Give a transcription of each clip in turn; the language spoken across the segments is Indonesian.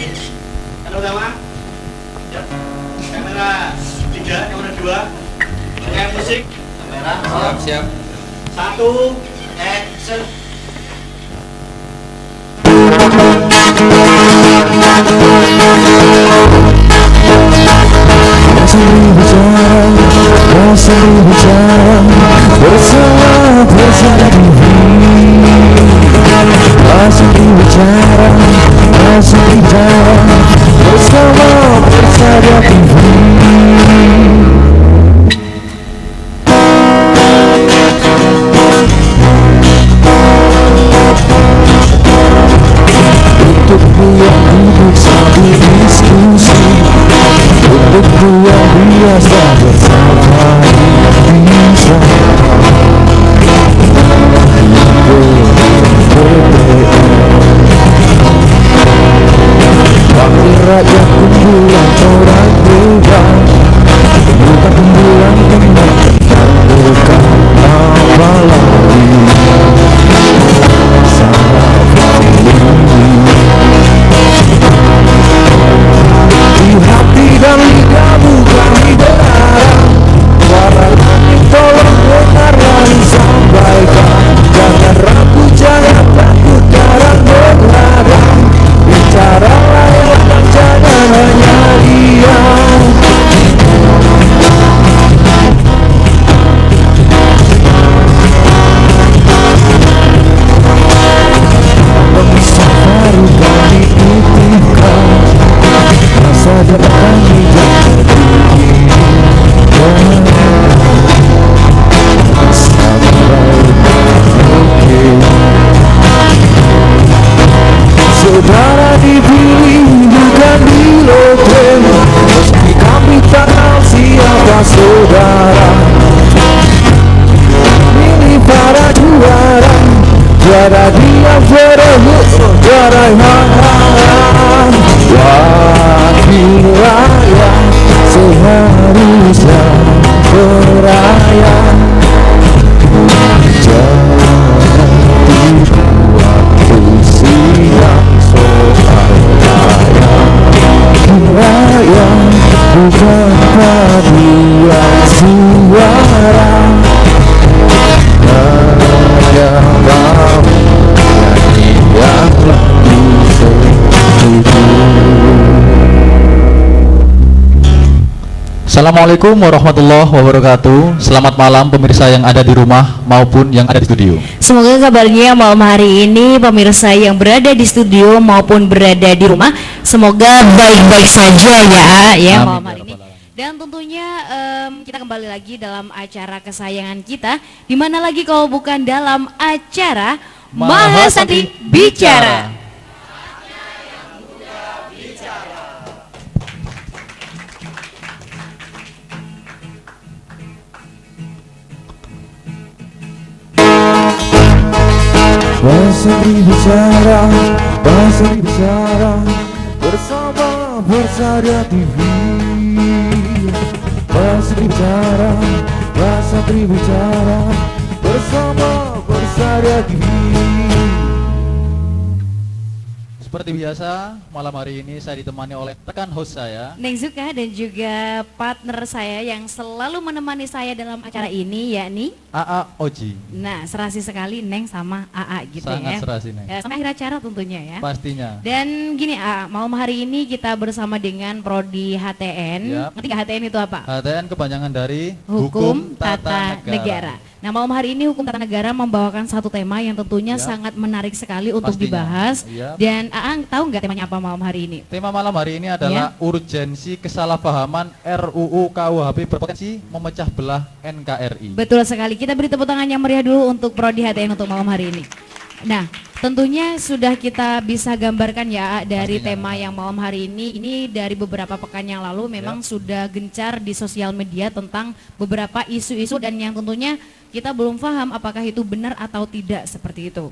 Kamera pertama, ya. Kamera 3, kamera 2, kayak musik. Kamera, siap. 1, action. Masih bicara bersama bersama masih bicara bersama bersama untukku yang duduk sambil diskusi, untukku yang biasa bersama bisa wakil rakyat kumpulan orang bebas, bukan kumpulan teman tentang bukan apa lagi salah di hati dan lidah bukan didengar. Suara langit tolong dengarlah disampaikan. Jangan ragu, jangan takut, jangan berladang. Bicaralah yang jangan hanya diam. Pemisah baru kami titipkan, masa depan tidak saudara dipilih bukan dilotem, meski kami tak tahu siapa saudara. Pilih para juara, juara dia berebut juara mahal. Wakil rakyat seharusnya beraya. Jangan dibuat siang soal rakyat bukan paduan suara. Hanya mau yang lalu setuju. Assalamualaikum warahmatullahi wabarakatuh. Selamat malam pemirsa yang ada di rumah maupun yang ada di studio. Semoga kabarnya malam hari ini pemirsa yang berada di studio maupun berada di rumah semoga baik-baik saja ya malam hari ini. Dan tentunya kita kembali lagi dalam acara kesayangan kita, di mana lagi kalau bukan dalam acara Mahasantri Bicara. Mahasantri bicara bersama Bersahaja TV. Mahasantri bicara bersama Bersahaja TV. Seperti biasa, malam hari ini saya ditemani oleh rekan host saya, Neng Zuka, dan juga partner saya yang selalu menemani saya dalam acara ini, yakni AA Oji. nah serasi sekali Neng sama AA gitu. Sangat ya. serasi, Neng. Sampai akhir acara tentunya ya. Pastinya. Dan gini AA, malam hari ini kita bersama dengan Prodi HTN. Yap. Ngerti gak HTN itu apa? HTN kepanjangan dari Hukum Tata Negara. Nah malam hari ini Hukum Tata Negara membawakan satu tema yang tentunya Yap. sangat menarik sekali untuk Pastinya. dibahas. Yap. Dan AA tahu nggak temanya apa malam hari ini? Tema malam hari ini adalah urgensi kesalahpahaman RUU KUHP berpotensi memecah belah NKRI. Betul sekali, kita beri tepuk tangan yang meriah dulu untuk Prodi HTN untuk malam hari ini. Nah, tentunya sudah kita bisa gambarkan ya dari Pastinya. tema yang malam hari ini dari beberapa pekan yang lalu memang sudah gencar di sosial media tentang beberapa isu-isu dan yang tentunya kita belum paham apakah itu benar atau tidak seperti itu.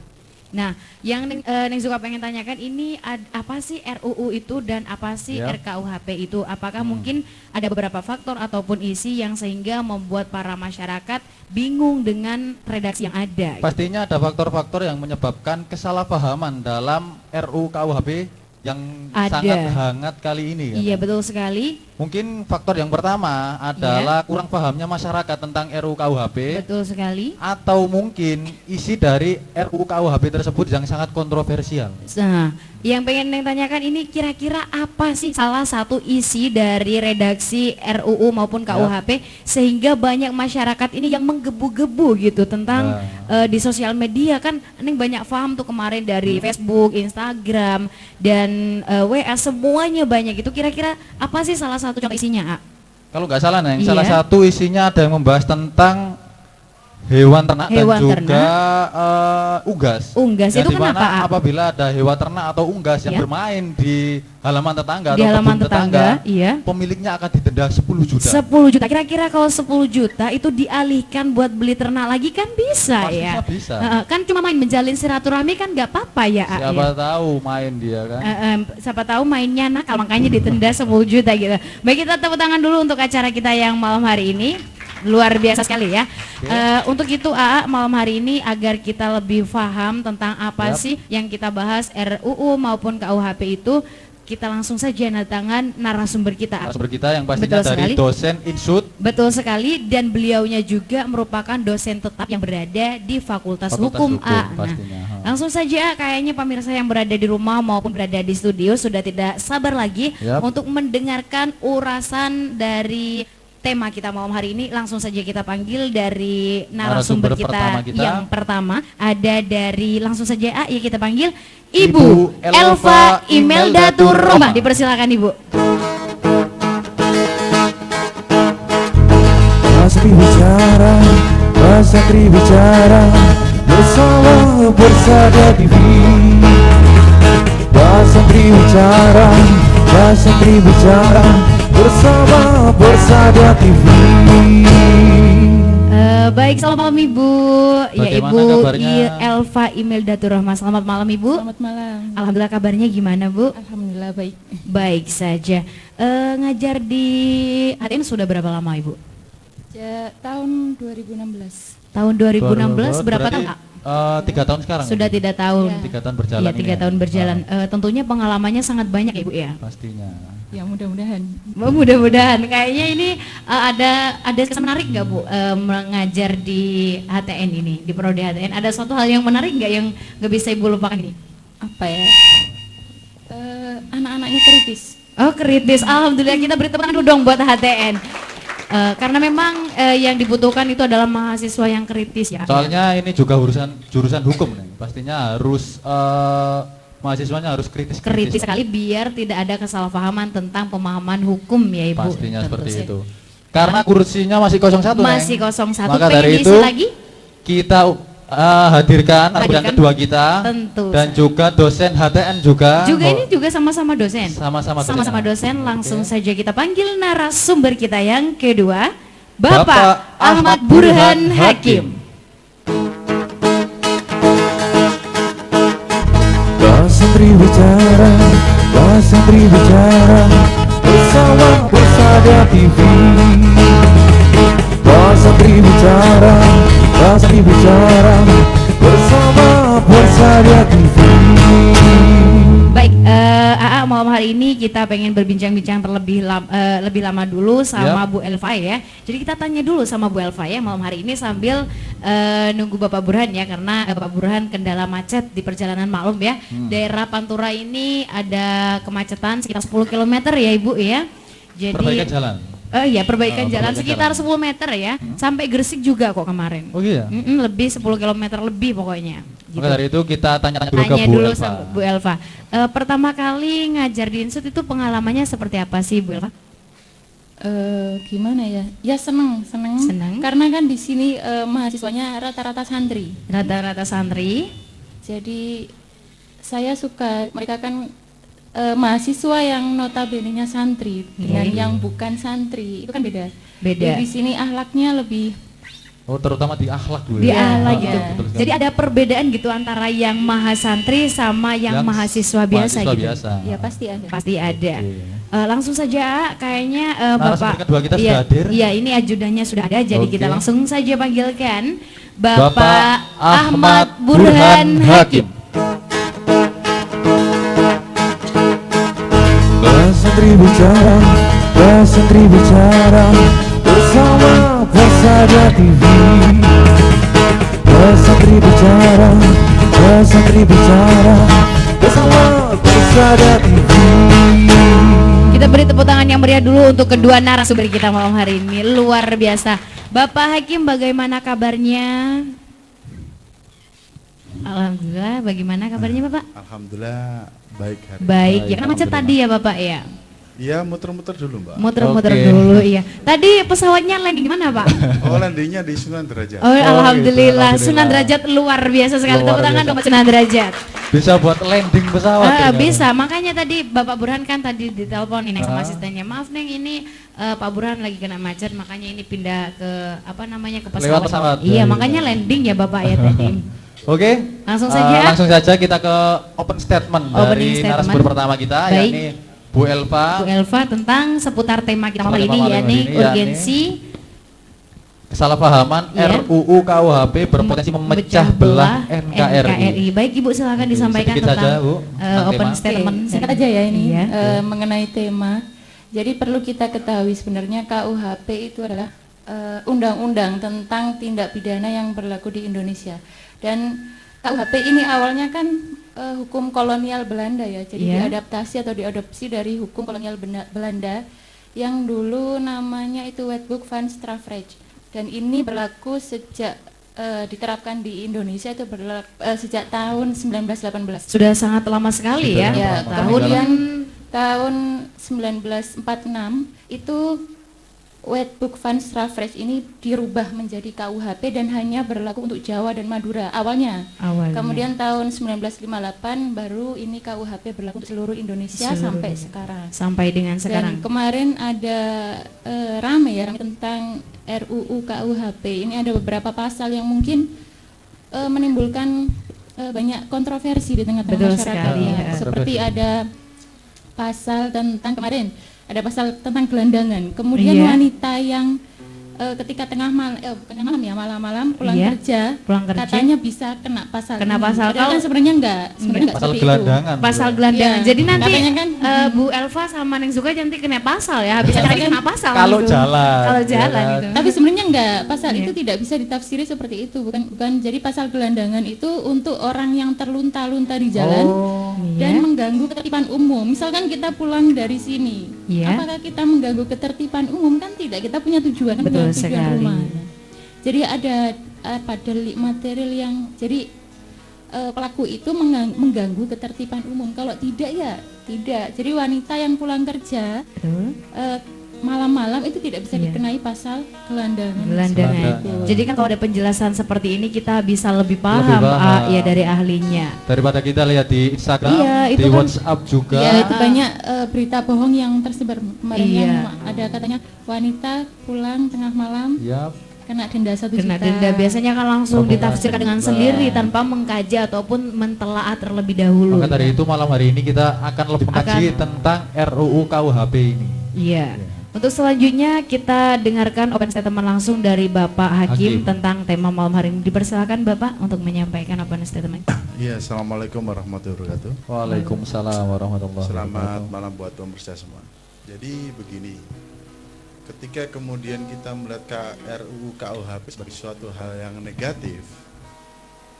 Nah, yang Neng Zuka pengen tanyakan ini apa sih RUU itu dan apa sih RKUHP itu? Apakah mungkin ada beberapa faktor ataupun isi yang sehingga membuat para masyarakat bingung dengan redaksi yang ada? Pastinya ada faktor-faktor yang menyebabkan kesalahpahaman dalam RUU KUHP yang Ada. sangat hangat kali ini kan? Iya, betul sekali. Mungkin faktor yang pertama adalah kurang pahamnya masyarakat tentang RUU KUHP, Betul sekali. atau mungkin isi dari RUU KUHP tersebut yang sangat kontroversial. Nah, yang pengen Neng tanyakan ini kira-kira apa sih salah satu isi dari redaksi RUU maupun KUHP sehingga banyak masyarakat ini yang menggebu-gebu gitu tentang di sosial media kan Neng banyak paham tuh kemarin dari Facebook, Instagram dan WA semuanya banyak itu. Kira-kira apa sih salah satu contoh isinya, A? Kalau nggak salah Neng, Iya. salah satu isinya ada yang membahas tentang hewan ternak Hewan dan juga ternak. unggas. Unggas Yang itu dimana kenapa, A? apabila ada hewan ternak atau unggas yang Ya. bermain di halaman tetangga Di atau halaman kebun tetangga, iya. pemiliknya akan didenda 10 juta. 10 juta. Kira-kira kalau 10 juta itu dialihkan buat beli ternak lagi kan bisa Pastinya ya. bisa. Kan cuma main menjalin silaturahmi kan nggak apa-apa ya, A, Siapa ya? tahu main dia kan. Siapa tahu mainnya nakal makanya ditenda 10 juta gitu. Baik, kita tepuk tangan dulu untuk acara kita yang malam hari ini. Luar biasa sekali ya. Untuk itu AA malam hari ini agar kita lebih paham tentang apa sih yang kita bahas RUU maupun KUHP itu, kita langsung saja tangan narasumber kita. Narasumber kita yang pastinya Betul dari sekali. dosen Insud Betul sekali, dan beliaunya juga merupakan dosen tetap yang berada di Fakultas Hukum A. Nah, pastinya. langsung saja kayaknya pemirsa yang berada di rumah maupun berada di studio sudah tidak sabar lagi untuk mendengarkan urasan dari tema kita malam hari ini. Langsung saja kita panggil dari narasumber kita yang pertama. Ada dari langsung saja ya kita panggil Ibu Elva Imeldatur Roma. Dipersilakan Ibu. Pasri bicara, Pasri bicara bersama Bersadia TV. Pasri bicara, Pasri bicara bersama Bersadia TV. Baik, selamat malam Ibu. Ya, Bagaimana Ibu kabarnya? Elva Imeldatur Rahma. Selamat malam Ibu. Selamat malam. Alhamdulillah, kabarnya gimana Bu? Alhamdulillah baik. Baik saja. Ngajar di HTN sudah berapa lama Ibu? Tahun 2016. Tahun 2016 berapa Berarti, tahun? 3 tahun sekarang. Sudah Bu? 3 tahun. 3 tahun berjalan. Iya, ini 3 ya? tahun berjalan. Tentunya pengalamannya sangat banyak Ibu ya. Pastinya. Ya mudah-mudahan. Mudah-mudahan. Kayaknya ini ada kesan menarik nggak Bu mengajar di HTN ini, di prodi HTN? Ada suatu hal yang menarik nggak yang nggak bisa Ibu lupakan ini? Apa ya? Anak-anaknya kritis. Oh, kritis. Alhamdulillah, kita beri tepuk tangan dulu dong buat HTN. Karena memang yang dibutuhkan itu adalah mahasiswa yang kritis ya. Soalnya ini juga jurusan hukum nih. Pastinya harus mahasiswanya harus kritis sekali biar tidak ada kesalahpahaman tentang pemahaman hukum ya Ibu. Pastinya Tentu seperti saja. itu. Karena kursinya masih 01. Masih Neng. 01. Maka Pengen dari diisi itu lagi? kita hadirkan yang kedua kita. Tentu. Dan juga dosen HTN juga. Juga ini juga sama-sama dosen. Sama-sama dosen. Langsung saja kita panggil narasumber kita yang kedua, Bapak Ahmad Burhan Hakim. Pasri bicara, Pasri bicara bersama Bersadia TV. Pasri bicara, Pasri bicara bersama Bersadia TV. Baik, AA malam hari ini kita pengen berbincang-bincang lebih lama dulu sama Bu Elva ya. Jadi kita tanya dulu sama Bu Elva ya malam hari ini sambil nunggu Bapak Burhan ya, karena Bapak Burhan kendala macet di perjalanan maklum ya. Daerah Pantura ini ada kemacetan sekitar 10 km ya Ibu ya. Jadi Perbaikan jalan. Iya, perbaikan jalan perbaikan sekitar jalan. 10 meter ya. Sampai Gresik juga kok kemarin. Oh iya. Lebih 10 km lebih pokoknya. Maka dari itu kita tanya-tanya dulu ke Tanya Bu dulu Elva. sama Bu Elva. Pertama kali ngajar di Insut itu pengalamannya seperti apa sih Bu Elva? Gimana ya? Ya seneng. Seneng. Karena kan di sini mahasiswanya rata-rata santri. Rata-rata santri. Jadi saya suka, mereka kan mahasiswa yang notabene-nya santri dengan yang bukan santri. Itu kan beda. Beda. Jadi di sini akhlaknya lebih Oh, terutama di akhlak dulu. Di ya? akhlak Ah, gitu. betul sekali. Jadi ada perbedaan gitu antara yang mahasantri sama yang mahasiswa biasa mahasiswa gitu. biasa. ya pasti ada. Pasti ada. Oke. Langsung saja kayaknya Narasumber Bapak kedua kita sudah hadir. Iya, ini ajudannya sudah ada, jadi kita Oke. langsung saja panggilkan Bapak Bapak Ahmad Ahmad Burhan Burhan Hakim. Hakim. Santri Bicara, Kelas Santri Bicara bersama Persada TV. Kelas Santri Bicara, Kelas Santri Bicara bersama Persada TV. Kita beri tepuk tangan yang meriah dulu untuk kedua narasumber kita malam hari ini. Luar biasa. Bapak Hakim, bagaimana kabarnya? Alhamdulillah, bagaimana kabarnya Bapak? Alhamdulillah baik hari. Baik, ya kan macet tadi ya Bapak ya? Iya, muter-muter dulu Mbak. Muter-muter Oke. dulu, iya. Tadi pesawatnya landing di mana Pak? Oh, landingnya di Sunan Derajat. Oh, alhamdulillah. alhamdulillah. Sunan Derajat luar biasa sekali. Luar Tepuk tangan biasa. untuk Sunan Derajat. Bisa buat landing pesawat. ternyata. Bisa, makanya tadi Bapak Burhan kan tadi diteleponin sama Ah. asistennya. Maaf Neng, ini Pak Burhan lagi kena macet, makanya ini pindah ke apa namanya ke Lewat pesawat. Iya, Ya, makanya ya. landing ya Bapak ya tadi. Oke, Langsung saja. langsung saja kita ke open statement Opening dari statement. narasumber pertama kita, Baik. yakni Bu Elva. Bu Elva tentang seputar tema kita malam Tema ini, malam yakni ini, urgensi Kesalahpahaman Iya. RUU KUHP berpotensi memecah belah NKRI. Baik Ibu, silakan disampaikan sedikit tentang saja, Bu, tentang open tema. statement. Oke, singkat aja ya ini Iya. mengenai tema. Jadi perlu kita ketahui sebenarnya KUHP itu adalah undang-undang tentang tindak pidana yang berlaku di Indonesia. Dan KUHP ini awalnya kan hukum kolonial Belanda ya. Jadi Iya. diadaptasi atau diadopsi dari hukum kolonial Belanda yang dulu namanya itu Wetboek van Strafrecht. Dan ini berlaku sejak diterapkan di Indonesia itu sejak tahun 1918. Sudah sangat lama sekali ya. Sudah Ya, lama. kemudian tahun 1946 itu Wetboek van Strafrecht ini dirubah menjadi KUHP dan hanya berlaku untuk Jawa dan Madura awalnya. Awalnya. Kemudian tahun 1958 baru ini KUHP berlaku untuk seluruh Indonesia Seluruh sampai Indonesia. sekarang. Sampai dengan sekarang. Dan kemarin ada rame tentang RUU KUHP. Ini ada beberapa pasal yang mungkin menimbulkan banyak kontroversi di tengah-tengah Betul masyarakat. sekali, Ya. ya. Seperti ada pasal tentang kemarin ada pasal tentang gelandangan. Kemudian Iya. wanita yang ketika tengah malam, bukan malam ya, malam-malam pulang Iya, kerja, pulang kerja. katanya bisa kena pasal. Kena ini. pasal. Padahal kan sebenarnya enggak, sebenarnya enggak Pasal seperti gelandangan. Pasal Bu. gelandangan. Iya. Jadi nanti Katanya kan, Bu Elva sama Neng Zuka nanti kena pasal ya. Habis acara ini kena pasal. Kalau langsung. jalan, Kalau ya jalan kan? gitu. Tapi sebenarnya enggak, pasal Iya. itu tidak bisa ditafsiri seperti itu, bukan. Jadi pasal gelandangan itu untuk orang yang terlunta-lunta di jalan Oh, dan Iya. mengganggu ketertiban umum. Misalkan kita pulang dari sini, Iya. apakah kita mengganggu ketertiban umum? Kan tidak, kita punya tujuan, kan Betul punya tujuan sekali. rumah. Jadi ada delik material yang jadi pelaku itu mengganggu ketertiban umum. Kalau tidak ya tidak. Jadi wanita yang pulang kerja Betul. malam-malam itu tidak bisa Iya. dikenai pasal gelandangan. Gelandangan. Gelandangan. Jadi kan kalau ada penjelasan seperti ini kita bisa lebih paham, paham. ya dari ahlinya. daripada kita lihat di Instagram, Iya, itu di kan- WhatsApp juga. Ya, itu banyak berita bohong yang tersebar kemarin Iya. yang ada katanya wanita pulang tengah malam Yap. kena denda 1 Kena juta. denda biasanya kan langsung Pembukaan ditafsirkan dengan denda. sendiri tanpa mengkaji ataupun mentelaah terlebih dahulu. Maka dari itu malam hari ini kita akan lebih mengkaji tentang RUU KUHP ini. Iya. Untuk selanjutnya kita dengarkan open statement langsung dari Bapak Hakim, Hakim. tentang tema malam hari ini. Dipersilakan Bapak untuk menyampaikan open statement. Iya, assalamualaikum warahmatullahi wabarakatuh. Waalaikumsalam warahmatullahi Selamat wabarakatuh. malam buat pemirsa semua. Jadi begini, ketika kemudian kita melihat RUU KUHP sebagai suatu hal yang negatif,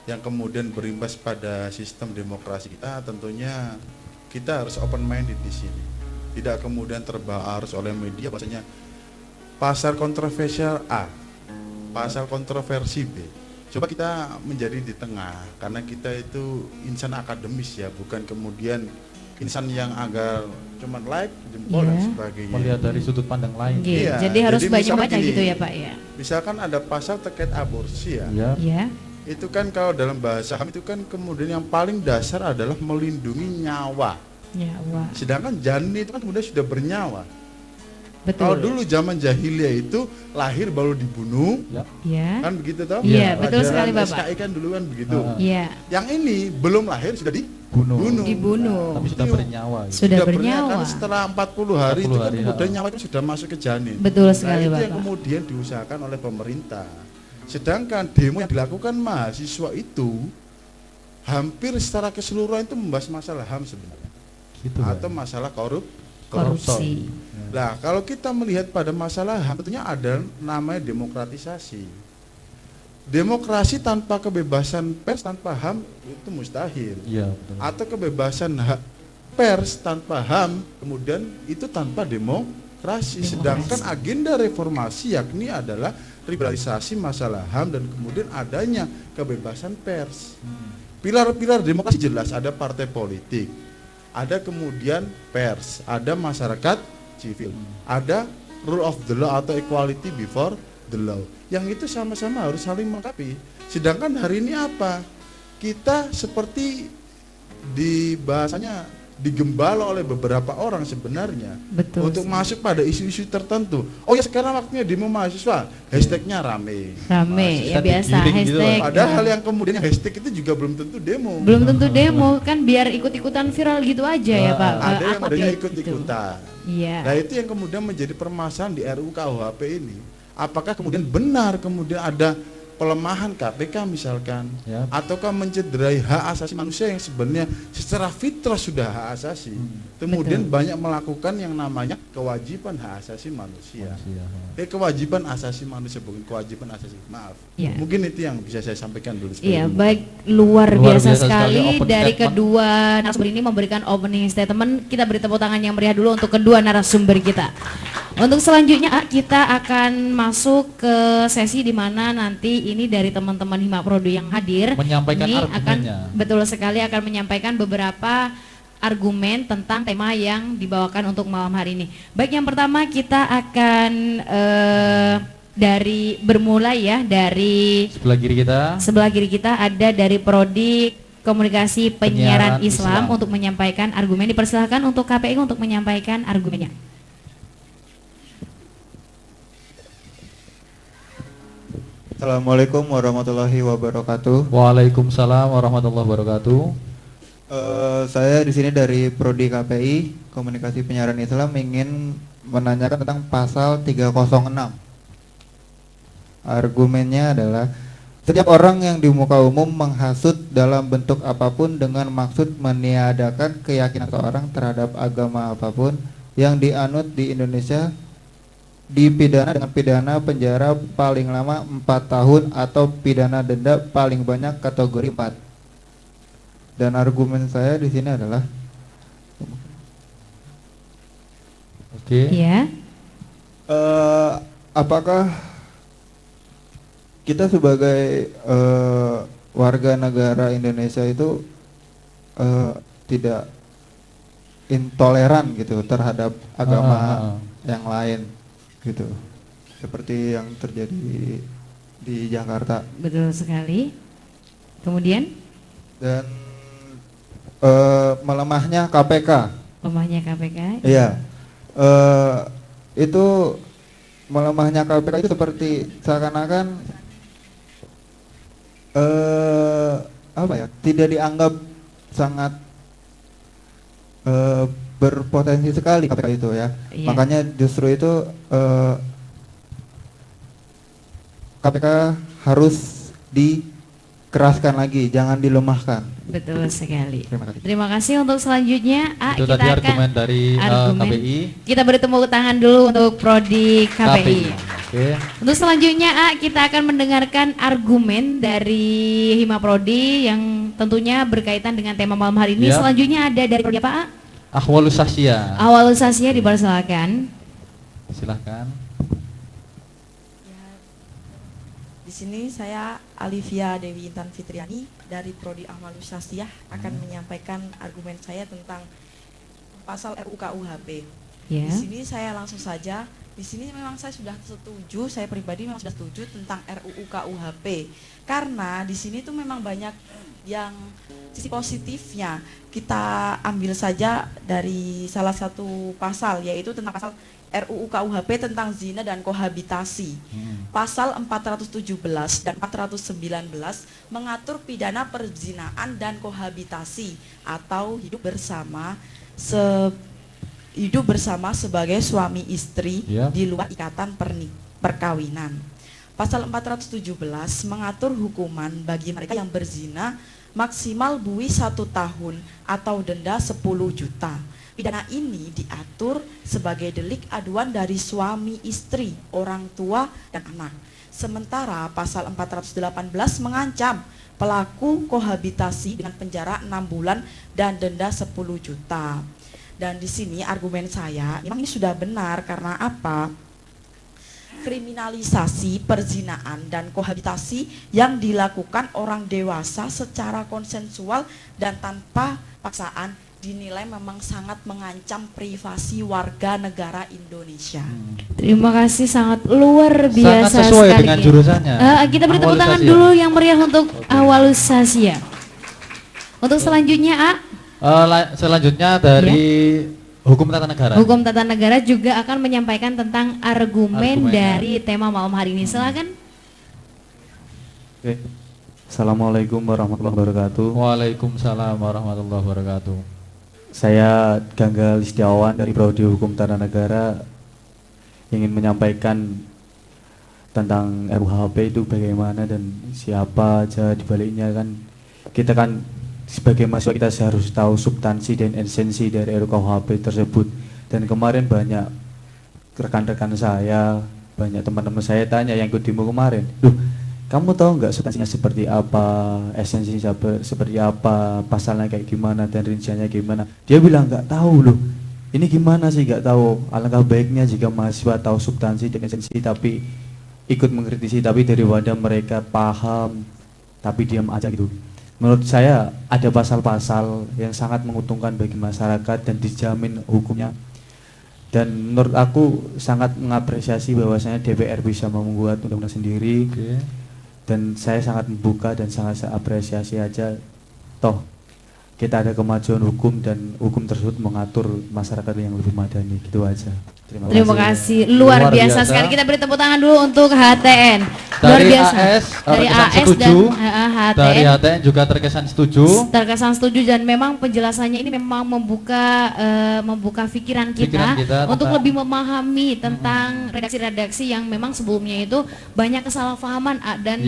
yang kemudian berimbas pada sistem demokrasi kita, tentunya kita harus open minded di sini. Tidak kemudian terbawa arus oleh media bahwasanya pasal kontroversial A, pasal kontroversi B. Coba kita menjadi di tengah, karena kita itu insan akademis ya, bukan kemudian insan yang agar cuman like, jempol dan Iya. sebagainya. Melihat dari sudut pandang lain. Iya, Iya, jadi harus jadi banyak misalnya baca gini, gitu ya Pak ya. Misalkan ada pasal terkait aborsi ya, Ya. Iya. itu kan kalau dalam bahasa HAM itu kan kemudian yang paling dasar adalah melindungi nyawa. Ya, wah. Sedangkan janin itu kan kemudian sudah bernyawa. Betul. Kalau dulu zaman jahiliyah itu lahir baru dibunuh, Ya. Ya. kan begitu toh? Iya, betul sekali, Pelajaran Bapak. SKI kan dulu kan begitu. Iya. Yang ini belum lahir sudah Bunuh. Dibunuh. Tapi sudah bernyawa. Gitu. Sudah Kan bernyawa. setelah 40 hari 40 itu kan hari, kemudian ya. nyawa itu sudah masuk ke janin. Betul sekali, Nah, itu yang Bapak. kemudian diusahakan oleh pemerintah. Sedangkan demo yang dilakukan mahasiswa itu hampir secara keseluruhan itu membahas masalah HAM sebenarnya. Gitu, Atau Pak. masalah koruptor. Korupsi. Nah, kalau kita melihat pada masalah HAM, tentunya ada namanya demokratisasi. Demokrasi tanpa kebebasan pers, tanpa HAM itu mustahil. Iya, betul. Atau kebebasan pers tanpa HAM, kemudian itu tanpa demokrasi. Sedangkan agenda reformasi yakni adalah liberalisasi masalah HAM dan kemudian adanya kebebasan pers. Pilar-pilar demokrasi jelas, ada partai politik, ada kemudian pers, ada masyarakat sivil, ada rule of the law atau equality before the law. Yang itu sama-sama harus saling melengkapi. Sedangkan hari ini apa? Kita seperti bahasanya digembala oleh beberapa orang sebenarnya. Betul. Untuk masuk pada isu-isu tertentu. Oh ya, sekarang waktunya demo mahasiswa, hashtagnya rame. Rame, ya Mahasiswa biasa digiring gitu hashtag. Padahal yang kemudian hashtag itu juga belum tentu demo. Belum tentu demo, kan biar ikut-ikutan viral gitu aja ya Pak. Ada yang Update adanya gitu. ikut-ikutan. Iya. Nah, itu yang kemudian menjadi permasalahan di RUU KUHP ini. Apakah kemudian benar kemudian ada pelemahan KPK misalkan, Ya. ataukah mencederai hak asasi manusia yang sebenarnya secara fitrah sudah hak asasi. Kemudian banyak melakukan yang namanya kewajiban hak asasi manusia. Kewajiban asasi manusia, bukan kewajiban asasi, maaf. Ya. Mungkin itu yang bisa saya sampaikan dulu. Iya, sebagai baik, luar Luar biasa biasa sekali, sekali open dari statement. kedua narasumber ini memberikan opening statement. Kita beri tepuk tangan yang meriah dulu untuk kedua narasumber kita. Untuk selanjutnya kita akan masuk ke sesi di mana nanti ini dari teman-teman Himaprodhi yang hadir Menyampaikan ini argumennya. betul sekali akan menyampaikan beberapa argumen tentang tema yang dibawakan untuk malam hari ini. Baik, yang pertama kita akan dari bermulai ya dari Sebelah kiri kita ada dari Prodi Komunikasi Penyiaran Penyiaran Islam Islam. untuk menyampaikan argumen. Dipersilahkan untuk KPI untuk menyampaikan argumennya. Assalamualaikum warahmatullahi wabarakatuh. Waalaikumsalam warahmatullahi wabarakatuh. Saya di sini dari Prodi KPI Komunikasi Penyiaran Islam ingin menanyakan tentang pasal 306. Argumennya adalah setiap orang yang di muka umum menghasut dalam bentuk apapun dengan maksud meniadakan keyakinan seorang terhadap agama apapun yang dianut di Indonesia dipidana dengan pidana penjara paling lama 4 tahun atau pidana denda paling banyak kategori 4. Dan argumen saya di sini adalah Iya. apakah kita sebagai warga negara Indonesia itu tidak intoleran gitu terhadap agama yang lain gitu, seperti yang terjadi di Jakarta. Betul sekali. Kemudian Dan melemahnya KPK. lemahnya KPK. Iya, itu melemahnya KPK itu seperti seakan-akan apa ya, tidak dianggap sangat berpotensi sekali KPK itu ya. Iya. Makanya justru itu KPK harus dikeraskan lagi, jangan dilemahkan. Betul sekali. Terima kasih. Terima kasih. Untuk selanjutnya Itu tadi argumen dari KPI. Kita beri tepuk tangan dulu untuk Prodi KPI. Oke. Untuk selanjutnya kita akan mendengarkan argumen dari Himaprodhi yang tentunya berkaitan dengan tema malam hari ini. Ya. Selanjutnya ada dari Prodi apa, A? Ahwalus Sasya. Awalus Sasya, dipersilakan. Silahkan. Di sini saya Alivia Dewi Intan Fitriani dari Prodi Ahmalus Sasiyah akan menyampaikan argumen saya tentang pasal RUU KUHP. Ya. Di sini saya langsung saja. Di sini memang saya sudah setuju, saya pribadi memang sudah setuju tentang RUU KUHP. Karena di sini tuh memang banyak yang sisi positifnya. Kita ambil saja dari salah satu pasal, yaitu tentang pasal RUU KUHP tentang zina dan kohabitasi. Pasal 417 dan 419 mengatur pidana perzinaan dan kohabitasi atau hidup bersama sebagai suami istri Ya. di luar ikatan perkawinan. Pasal 417 mengatur hukuman bagi mereka yang berzina maksimal buih 1 tahun atau denda 10 juta. Pidana ini diatur sebagai delik aduan dari suami istri, orang tua, dan anak. Sementara pasal 418 mengancam pelaku kohabitasi dengan penjara 6 bulan dan denda 10 juta. Dan di sini argumen saya, memang ini sudah benar karena apa? Kriminalisasi perzinaan dan kohabitasi yang dilakukan orang dewasa secara konsensual dan tanpa paksaan dinilai memang sangat mengancam privasi warga negara Indonesia. Terima kasih, sangat luar biasa Sangat sesuai sekali. dengan jurusannya. Kita beri tepuk Awalus tangan Asia. dulu yang meriah untuk Awalus Asia. Untuk selanjutnya Selanjutnya dari Hukum Tata Negara. Hukum Tata Negara juga akan menyampaikan tentang argumen Argumennya. dari tema malam hari ini. Silakan. Oke. Assalamualaikum warahmatullahi wabarakatuh. Waalaikumsalam warahmatullahi wabarakatuh. Saya Gangga Listiawan dari Prodi Hukum Tata Negara ingin menyampaikan tentang RUHP itu bagaimana dan siapa aja di baliknya. Kan kita kan sebagai mahasiswa kita harus tahu substansi dan esensi dari RUKUHP tersebut. Dan kemarin banyak rekan-rekan saya, banyak teman-teman saya tanya yang ikut demo kemarin, "Duh, kamu tahu nggak substansinya seperti apa, esensinya seperti apa, pasalnya kayak gimana dan rinciannya gimana?" Dia bilang nggak tahu loh. Ini gimana sih nggak tahu? Alangkah baiknya jika mahasiswa tahu substansi dan esensi tapi ikut mengkritisi, tapi daripada mereka paham tapi diam aja gitu. Menurut saya ada pasal-pasal yang sangat menguntungkan bagi masyarakat dan dijamin hukumnya. Dan menurut aku sangat mengapresiasi bahwasanya DPR bisa membuat undang-undang sendiri. Dan saya sangat membuka dan sangat saya apresiasi aja. Toh kita ada kemajuan hukum dan hukum tersebut mengatur masyarakat yang lebih madani. Gitu aja. Terima kasih. Luar biasa sekali. Kita beri tepuk tangan dulu untuk HTN. Luar Dari biasa. AS, Dari terkesan AS setuju. dan HTN. Dari HTN juga terkesan setuju. Terkesan setuju dan memang penjelasannya ini memang membuka pikiran kita untuk tentang- lebih memahami tentang redaksi-redaksi yang memang sebelumnya itu banyak kesalahpahaman dan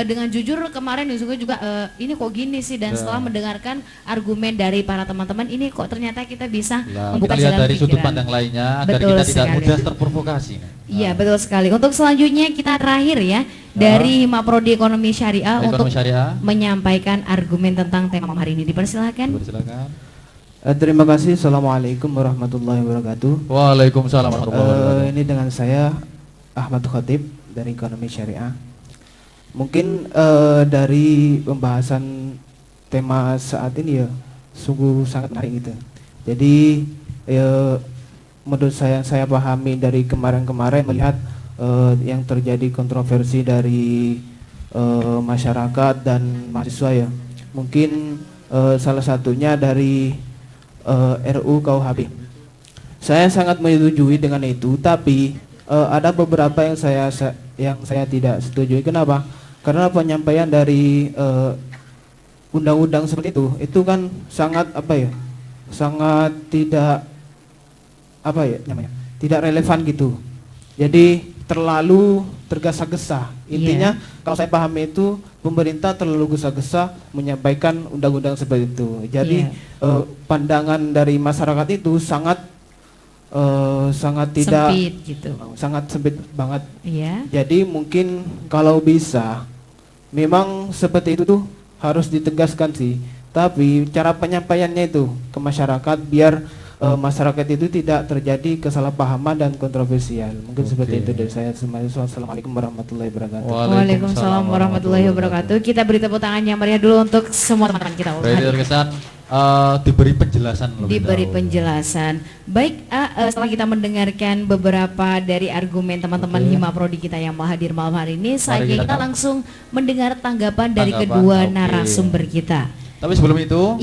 dengan jujur kemarin juga ini kok gini sih, dan setelah mendengarkan argumen dari para teman-teman ini kok ternyata kita bisa membuka kita lihat jalan dari pikiran. sudut pandang lainnya agar Betul kita tidak sekali. mudah terprovokasi. Iya, betul sekali. Untuk selanjutnya kita terakhir ya dari Hima Prodi Ekonomi Syariah untuk menyampaikan argumen tentang tema hari ini. Dipersilakan. Terima kasih. Assalamualaikum warahmatullahi wabarakatuh. Waalaikumsalam warahmatullahi wabarakatuh. Ini dengan saya Ahmad Khatib dari Ekonomi Syariah. Mungkin dari pembahasan tema saat ini ya sungguh sangat menarik gitu. Jadi menurut saya pahami dari kemarin-kemarin melihat yang terjadi kontroversi dari masyarakat dan mahasiswa ya. Mungkin salah satunya dari RUKUHP. Saya sangat menyetujui dengan itu, tapi ada beberapa yang saya tidak setujui. Kenapa? Karena penyampaian dari undang-undang seperti itu kan sangat sangat tidak tidak relevan gitu. Jadi terlalu tergesa-gesa. Intinya kalau saya pahami itu pemerintah terlalu gesa-gesa menyampaikan undang-undang seperti itu. Jadi pandangan dari masyarakat itu sangat tidak sempit gitu. Sangat sempit banget. Iya. Jadi mungkin kalau bisa memang seperti itu tuh harus ditegaskan sih. Tapi cara penyampaiannya itu ke masyarakat biar masyarakat itu tidak terjadi kesalahpahaman dan kontroversial. Mungkin seperti itu dari saya. Assalamualaikum warahmatullahi wabarakatuh. Waalaikumsalam warahmatullahi wabarakatuh. Kita beri tepuk tangan yang meriah dulu untuk semua teman-teman kita. Berarti terkesan diberi penjelasan lebih diberi dahulu. penjelasan. Baik, setelah kita mendengarkan beberapa dari argumen teman-teman Hima Prodi kita yang hadir malam hari ini, saatnya kita langsung mendengar tanggapan dari kedua narasumber kita. Tapi sebelum itu,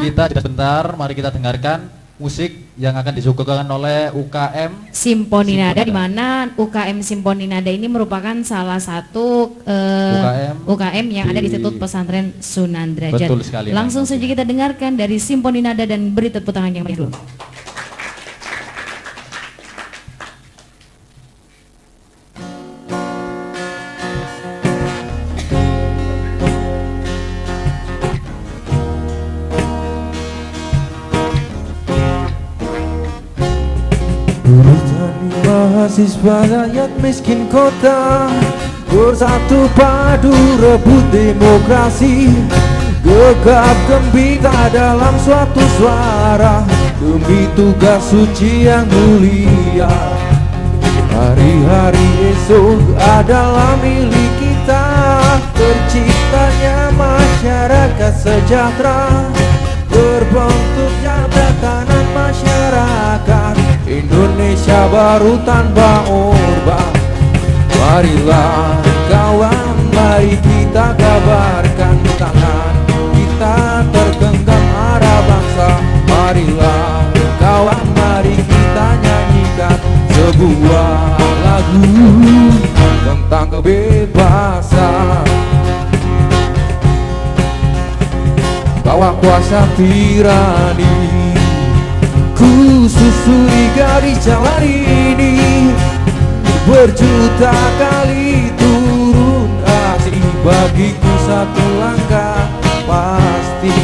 kita jeda sebentar, mari kita dengarkan musik yang akan disuguhkan oleh UKM Simponi Nada, di mana UKM Simponi Nada ini merupakan salah satu UKM yang ada di Institut Pesantren Sunan Derajat. Betul sekali. Langsung saja kita dengarkan dari Simponi Nada dan beri tepuk tangan yang meriah dulu. Kami mahasiswa rakyat miskin kota, bersatu padu rebut demokrasi, gegap gempita dalam suatu suara, demi tugas suci yang mulia. Hari-hari esok adalah milik kita, terciptanya masyarakat sejahtera, terbentuknya tekanan masyarakat Indonesia baru tanpa orba. Marilah kawan, mari kita kabarkan, tangan kita tergenggam arah bangsa. Marilah kawan, mari kita nyanyikan sebuah lagu tentang kebebasan. Bawa kuasa tirani, ku susuri garis jalan ini, berjuta kali turun aksi, bagiku satu langkah pasti.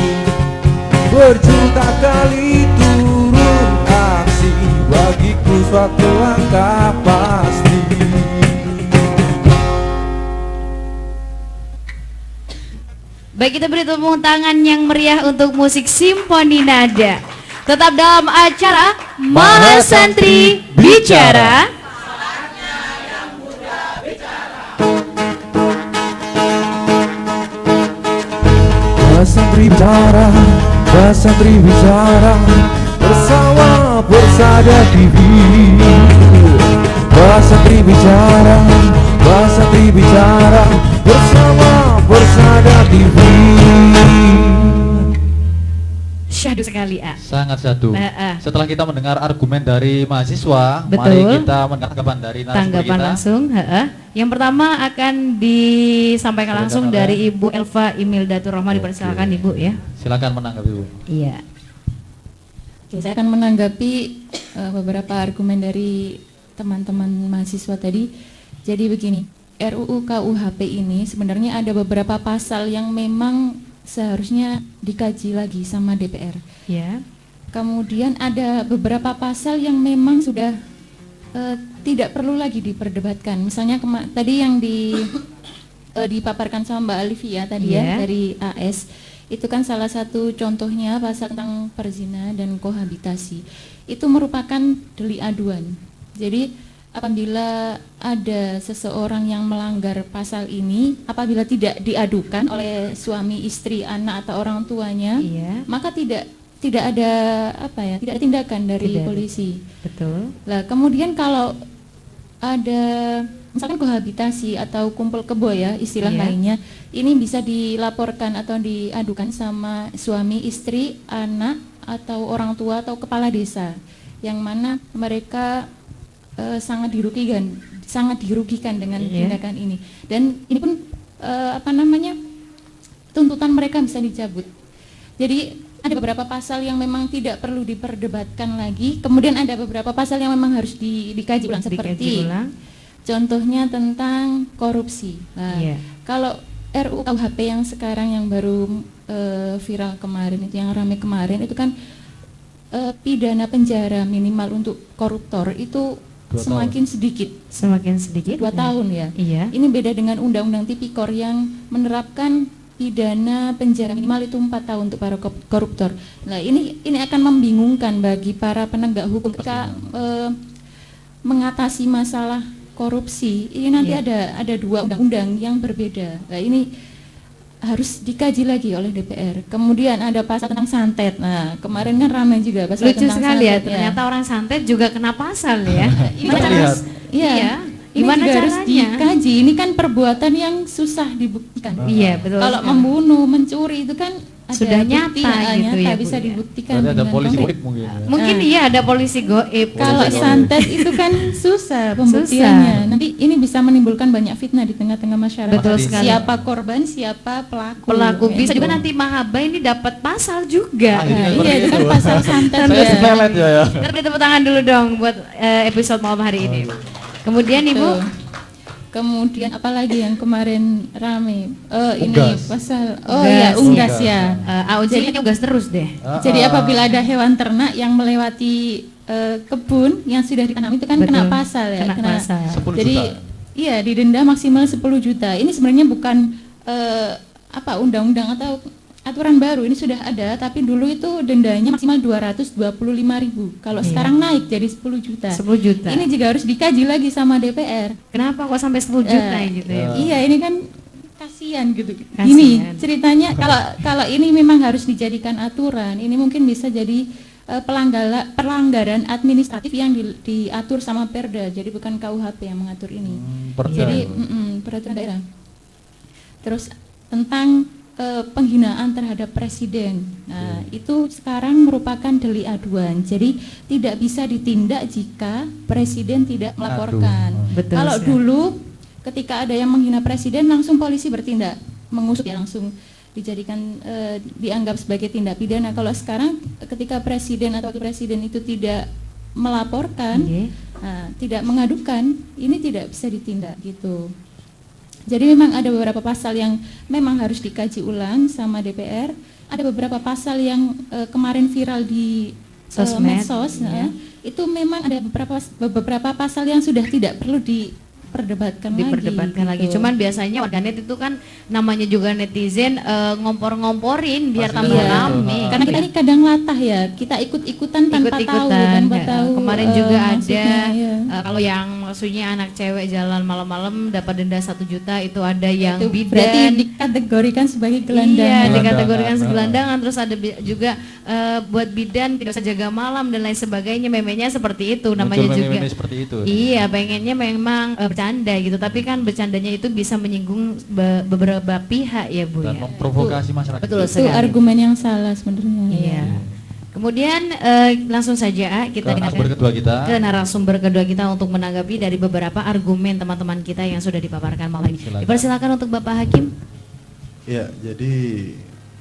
Berjuta kali turun aksi, bagiku suatu langkah pasti. Baik, kita beri tepuk tangan yang meriah untuk musik Simfoni Nada. Tetap dalam acara Mahasantri Bicara. Mahasantri bicara, Mahasantri bicara, bersama bersada TV. Mahasantri bicara, Mahasantri bicara, bersama bersada TV. Syahdu sekali, A. Sangat syahdu. Setelah kita mendengar argumen dari mahasiswa, Betul. mari kita mendengar tanggapan dari narasumber Tanggapan kita. langsung. Yang pertama akan disampaikan langsung dari Ibu Elva Imildatur Rahma. Dipersilakan Ibu ya. Silakan menanggapi Ibu. Iya. Oke, saya akan menanggapi beberapa argumen dari teman-teman mahasiswa tadi. Jadi begini, RUU KUHP ini sebenarnya ada beberapa pasal yang memang seharusnya dikaji lagi sama DPR. Ya. Kemudian ada beberapa pasal yang memang sudah tidak perlu lagi diperdebatkan. Misalnya tadi yang dipaparkan sama Mbak Alivia tadi ya dari AS, itu kan salah satu contohnya pasal tentang perzina dan kohabitasi. Itu merupakan delik aduan. Jadi apabila ada seseorang yang melanggar pasal ini, apabila tidak diadukan oleh suami, istri, anak atau orang tuanya, maka tidak ada tidak ada tindakan dari polisi. Betul. Lah kemudian kalau ada misalkan kohabitasi atau kumpul kebo ya istilah lainnya, ini bisa dilaporkan atau diadukan sama suami, istri, anak atau orang tua atau kepala desa, yang mana mereka sangat dirugikan dengan tindakan ini. Dan ini pun tuntutan mereka bisa dicabut. Jadi ada beberapa pasal yang memang tidak perlu diperdebatkan lagi. Kemudian ada beberapa pasal yang memang harus dikaji ulang seperti contohnya tentang korupsi. Nah, kalau RUU KUHP yang sekarang yang baru viral kemarin itu, yang ramai kemarin itu kan pidana penjara minimal untuk koruptor itu semakin sedikit. 2 tahun ya. Iya. Ini beda dengan Undang-Undang Tipikor yang menerapkan pidana penjara minimal itu 4 tahun untuk para koruptor. Nah, ini akan membingungkan bagi para penegak hukum ketika mengatasi masalah korupsi. Ini nanti ada 2 undang-undang yang berbeda. Nah, ini harus dikaji lagi oleh DPR. Kemudian ada pasal tentang santet. Nah, kemarin kan ramai juga pasal Lucu tentang sekali santet. Ya, ternyata orang santet juga kena pasal ya. Iya. Ini Gimana juga harus caranya? dikaji. Ini kan perbuatan yang susah dibuktikan. Iya, betul. Kalau sekali. membunuh, mencuri itu kan ada Sudah bukti, nyata gitu ya, Bu, bisa ya. dibuktikan. Berarti ada dengan polisi konkret. goib mungkin ya. Mungkin iya ada polisi goib. Kalau santet itu kan susah pembuktiannya. Nanti ini bisa menimbulkan banyak fitnah di tengah-tengah masyarakat. Betul sekali. Siapa korban, siapa pelaku. Bisa Gitu. juga nanti Mahaba ini dapat pasal juga. Iya, itu kan pasal santet. Saya sepelet ya. Kita beri tepuk tangan dulu dong buat episode malam hari ini. Kemudian Ibu, kemudian apalagi yang kemarin rame? Ini Unggas. pasal Unggas. ya. AOJ ini unggas terus deh. Jadi apabila ada hewan ternak yang melewati kebun yang sudah ditanam itu kan Betul. kena pasal ya, Kena pasal. 10 jadi juta. iya didenda maksimal 10 juta. Ini sebenarnya bukan undang-undang atau aturan baru, ini sudah ada, tapi dulu itu dendanya maksimal 225.000. Kalau Iya. sekarang naik jadi 10 juta. 10 juta. Ini juga harus dikaji lagi sama DPR. Kenapa kok sampai 10 juta gitu ya? Iya, ini kan kasihan gitu. Kasihan. Ini ceritanya kalau ini memang harus dijadikan aturan, ini mungkin bisa jadi pelanggaran administratif yang diatur sama Perda. Jadi bukan KUHP yang mengatur ini. Perda. Jadi peraturan daerah. Terus tentang penghinaan terhadap presiden. Nah, itu sekarang merupakan delik aduan. Jadi tidak bisa ditindak jika presiden tidak melaporkan. Betul Kalau sekali. dulu ketika ada yang menghina presiden langsung polisi bertindak, mengusut ya, langsung dijadikan dianggap sebagai tindak pidana. Kalau sekarang ketika presiden atau wakil presiden itu tidak melaporkan, tidak mengadukan, ini tidak bisa ditindak gitu. Jadi memang ada beberapa pasal yang memang harus dikaji ulang sama DPR. Ada beberapa pasal yang kemarin viral di Sosmed, medsos. ya. Itu memang ada beberapa pasal yang sudah tidak perlu diperdebatkan lagi. gitu. Cuman biasanya warganet itu kan namanya juga netizen ngompor-ngomporin biar Pasti tambah Iya. rame. Karena kita ini kadang latah ya, kita ikut-ikutan tanpa tahu, tanpa ya. tahu. Kemarin juga ada maksudnya, ya. kalau yang maksudnya anak cewek jalan malam-malam dapat denda 1 juta, itu ada yang Itu bidan. berarti dikategorikan sebagai gelandangan. Iya, dikategorikan segelandangan. Terus ada juga buat bidan tidak usah jaga malam dan lain sebagainya. Memenya seperti itu namanya Muncul juga. meme-meme seperti itu. Iya, pengennya memang bercanda gitu, tapi kan bercandanya itu bisa menyinggung beberapa pihak ya Bu Dan ya. memprovokasi masyarakat. Betul Itu sekali. argumen yang salah sebenarnya. Iya. Kemudian langsung saja kita Ke narasumber kedua kita. ke narasumber kedua kita untuk menanggapi dari beberapa argumen teman-teman kita yang sudah dipaparkan malam ini. Silakan. Dipersilakan untuk Bapak Hakim. Ya, jadi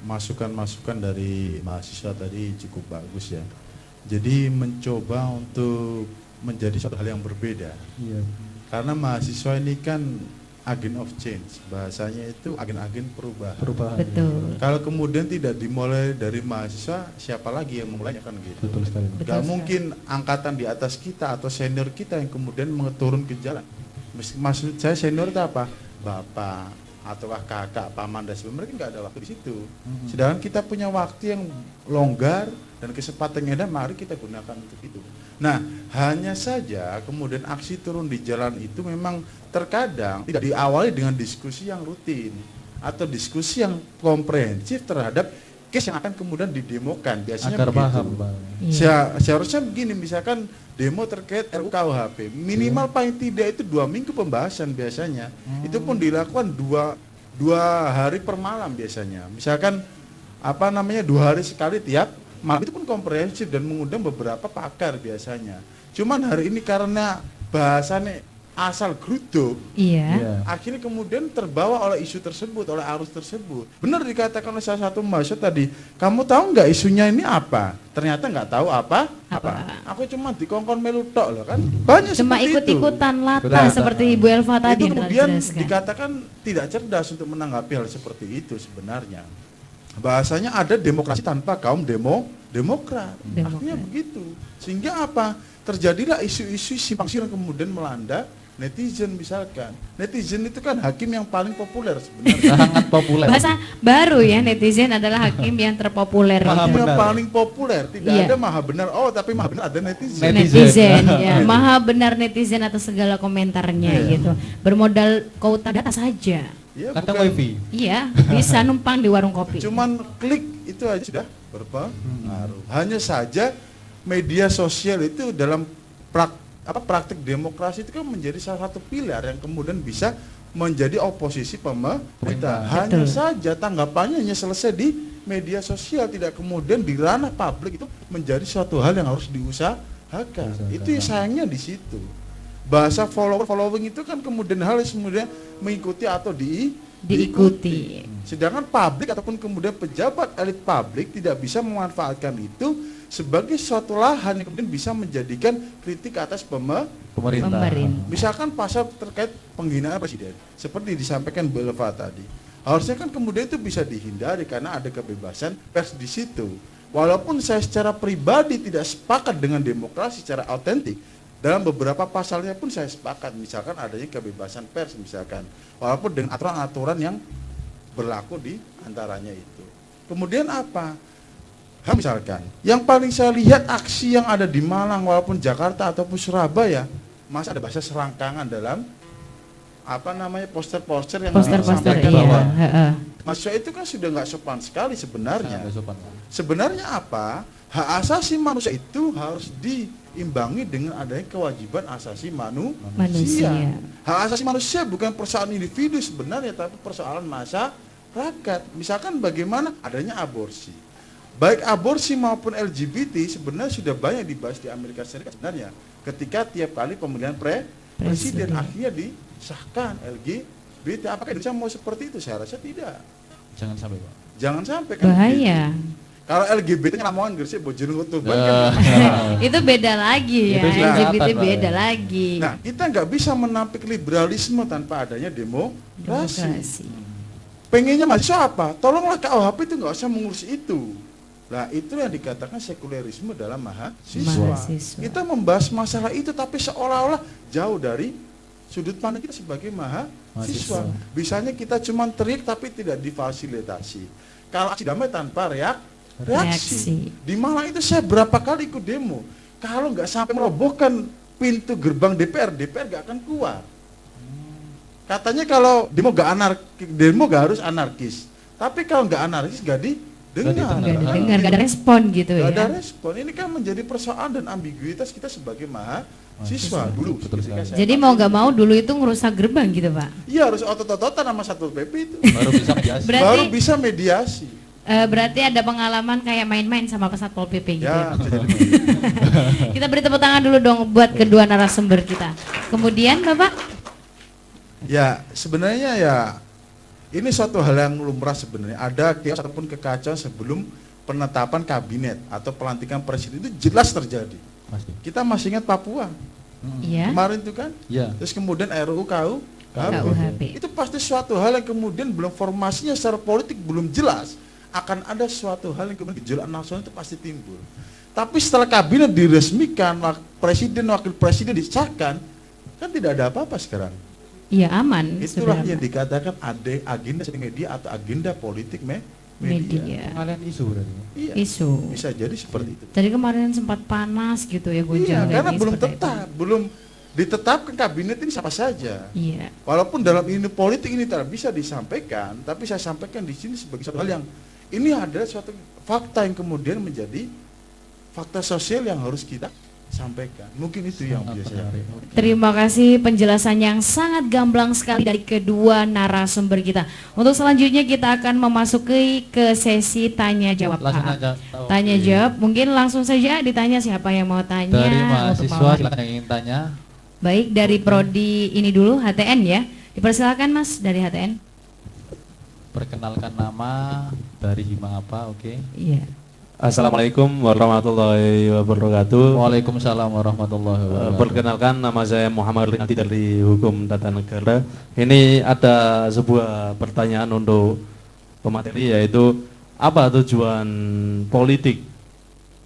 masukan-masukan dari mahasiswa tadi cukup bagus ya. Jadi mencoba untuk menjadi suatu hal yang berbeda. Iya. Karena mahasiswa ini kan agen of change, bahasanya itu agen-agen perubahan. Betul. Kalau kemudian tidak dimulai dari mahasiswa, siapa lagi yang memulainya kan gitu. Betul sekali. Gak mungkin angkatan di atas kita atau senior kita yang kemudian turun ke jalan. Maksud saya senior itu apa? Bapak atau kakak, paman dan sebagainya, mereka nggak ada waktu di situ. Sedangkan kita punya waktu yang longgar dan kesempatan yang ada, mari kita gunakan untuk itu. Nah, hanya saja kemudian aksi turun di jalan itu memang terkadang tidak diawali dengan diskusi yang rutin atau diskusi yang komprehensif terhadap case yang akan kemudian didemokan. Biasanya Agar begitu. paham, Bang. Seharusnya begini, misalkan demo terkait RUU KUHP, minimal paling tidak itu 2 minggu pembahasan biasanya. Itu pun dilakukan dua hari per malam biasanya. Misalkan 2 hari sekali tiap malam, itu pun komprehensif dan mengundang beberapa pakar biasanya. Cuman hari ini karena bahasannya asal geruduk, Iya. akhirnya kemudian terbawa oleh isu tersebut, oleh arus tersebut. Benar dikatakan oleh salah satu mahasiswa tadi, kamu tahu nggak isunya ini apa? Ternyata nggak tahu apa. Aku cuma dikongkon melu tok loh kan. Banyak Cuma seperti itu. ikut-ikutan lata Betul. seperti Ibu Elva tadi Itu yang telah kemudian dijelaskan. dikatakan tidak cerdas untuk menanggapi hal seperti itu sebenarnya. Bahasanya ada demokrasi tanpa kaum demokrat. Artinya begitu. Sehingga apa? Terjadilah isu-isu simpang siur yang kemudian melanda netizen misalkan. Netizen itu kan hakim yang paling populer sebenarnya. Sangat populer. Bahasa baru ya, netizen adalah hakim yang terpopuler. Maha Hakim yang benar. paling populer. Tidak Iya. ada maha benar. Oh, tapi maha benar ada netizen. Netizen ya, maha benar netizen atas segala komentarnya gitu. Bermodal kuota data saja. Ya, Kata bukan- wifi. Iya, bisa numpang di warung kopi. Cuman klik itu aja sudah berpengaruh. Hanya saja media sosial itu dalam praktik demokrasi itu kan menjadi salah satu pilar yang kemudian bisa menjadi oposisi pemerintah. Hanya saja tanggapannya hanya selesai di media sosial, tidak kemudian di ranah publik itu menjadi suatu hal yang harus diusahakan. Itu sayangnya di situ. Bahasa following itu kan kemudian hal yang kemudian mengikuti atau diikuti. Sedangkan publik ataupun kemudian pejabat elit publik tidak bisa memanfaatkan itu sebagai suatu lahan yang kemudian bisa menjadikan kritik atas Pemerintah. Misalkan pasal terkait penghinaan presiden, seperti disampaikan Belva tadi, harusnya kan kemudian itu bisa dihindari karena ada kebebasan pers di situ. Walaupun saya secara pribadi tidak sepakat dengan demokrasi secara autentik, dalam beberapa pasalnya pun saya sepakat, misalkan adanya kebebasan pers misalkan, walaupun dengan aturan-aturan yang berlaku di antaranya itu. Kemudian apa? Misalkan, yang paling saya lihat aksi yang ada di Malang walaupun Jakarta ataupun Surabaya, masih ada bahasa serangkangan dalam poster-poster yang disampaikan bahwa mahasiswa itu kan sudah nggak sopan sekali sebenarnya. Sebenarnya apa? Hak asasi manusia itu harus diimbangi dengan adanya kewajiban asasi manusia. Hak asasi manusia bukan persoalan individu sebenarnya, tapi persoalan masyarakat. Misalkan bagaimana adanya aborsi. Baik aborsi maupun LGBT sebenarnya sudah banyak dibahas di Amerika Serikat sebenarnya. Ketika tiap kali pemilihan presiden akhirnya disahkan LGBT. Apakah Indonesia mau seperti itu? Saya rasa tidak. Jangan sampai, Pak. Jangan sampai kan. Bahaya. Kalau LGBT ngelamongan Gresik bojone tuban kan. Itu beda lagi ya. LGBT beda lagi. Nah, kita nggak bisa menampik liberalisme tanpa adanya demokrasi. Pengennya mahasiswa apa? Tolonglah KUHP itu nggak usah mengurus itu. Nah, itu yang dikatakan sekulerisme dalam mahasiswa. Kita membahas masalah itu tapi seolah-olah jauh dari sudut pandang kita sebagai mahasiswa. Bisanya kita cuma teriak tapi tidak difasilitasi. Kalau aksi damai tanpa reaksi. Di Malang itu saya berapa kali ikut demo. Kalau nggak sampai merobohkan pintu gerbang DPR nggak akan keluar. Katanya kalau demo nggak harus anarkis. Tapi kalau nggak anarkis nggak ada respon gitu ya. Nggak ada respon. Ini kan menjadi persoalan dan ambiguitas kita sebagai mahasiswa dulu. Jadi mau nggak mau dulu itu ngerusak gerbang gitu, Pak? Iya, harus otot-ototan sama Satpol PP itu. Baru bisa mediasi. Berarti ada pengalaman kayak main-main sama Satpol PP gitu ya? Kita beri tepuk tangan dulu dong buat kedua narasumber kita. Kemudian Bapak? Ya, sebenarnya ya ini suatu hal yang lumrah sebenarnya. Ada chaos ataupun kekacauan sebelum penetapan kabinet atau pelantikan presiden itu jelas terjadi. Kita masih ingat Papua. Kemarin itu kan? Terus kemudian RUU KUHP. Itu pasti suatu hal yang kemudian belum formasinya secara politik belum jelas. Akan ada suatu hal yang kemudian gejolak nasional itu pasti timbul. Tapi setelah kabinet diresmikan, presiden, wakil presiden disahkan, kan tidak ada apa-apa sekarang. Iya, aman. Itulah yang dikatakan ada agenda media atau agenda politik media. Pengalian isu berarti. Iya. Isu. Bisa jadi seperti itu. Tadi kemarin sempat panas gitu ya gonjang. Iya, karena belum ditetapkan kabinet ini siapa saja. Iya. Walaupun dalam ini politik ini tidak bisa disampaikan, tapi saya sampaikan di sini sebagai satu hal yang ini adalah suatu fakta yang kemudian menjadi fakta sosial yang harus kita sampaikan. Mungkin itu yang biasa. Terima kasih penjelasan yang sangat gamblang sekali dari kedua narasumber kita. Untuk selanjutnya kita akan memasuki ke sesi tanya jawab. Tanya jawab, mungkin langsung saja ditanya siapa yang mau tanya. Dari mahasiswa silakan yang ingin tanya. Baik, dari prodi ini dulu HTN ya. Dipersilakan Mas dari HTN. Perkenalkan nama, dari Hima apa, oke. Iya. Assalamualaikum warahmatullahi wabarakatuh. Waalaikumsalam warahmatullahi wabarakatuh. Perkenalkan, nama saya Muhammad Rinaldi dari Hukum Tata Negara. Ini ada sebuah pertanyaan untuk pemateri, yaitu apa tujuan politik?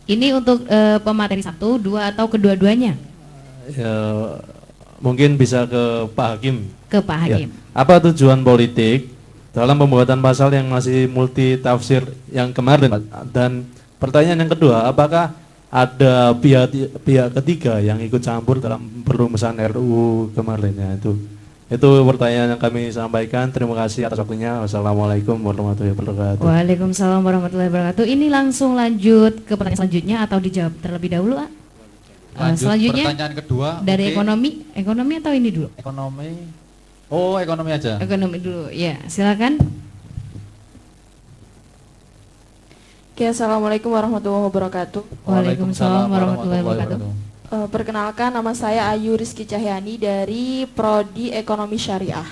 Ini untuk pemateri 1, 2 atau kedua-duanya? Ya, mungkin bisa ke Pak Hakim. Ke Pak Hakim. Ya. Apa tujuan politik dalam pembuatan pasal yang masih multi tafsir yang kemarin? Dan pertanyaan yang kedua, apakah ada pihak ketiga yang ikut campur dalam perumusan RUU kemarin? Ya, itu pertanyaan yang kami sampaikan. Terima kasih atas waktunya. Wassalamualaikum warahmatullahi wabarakatuh. Waalaikumsalam warahmatullahi wabarakatuh. Ini langsung lanjut ke pertanyaan selanjutnya atau dijawab terlebih dahulu, Pak? Selanjutnya pertanyaan kedua dari ekonomi atau ini dulu? Ekonomi aja. Ekonomi dulu, ya silakan. Oke, assalamualaikum warahmatullahi wabarakatuh. Waalaikumsalam warahmatullahi wabarakatuh. Perkenalkan, nama saya Ayu Rizky Cahyani dari Prodi Ekonomi Syariah.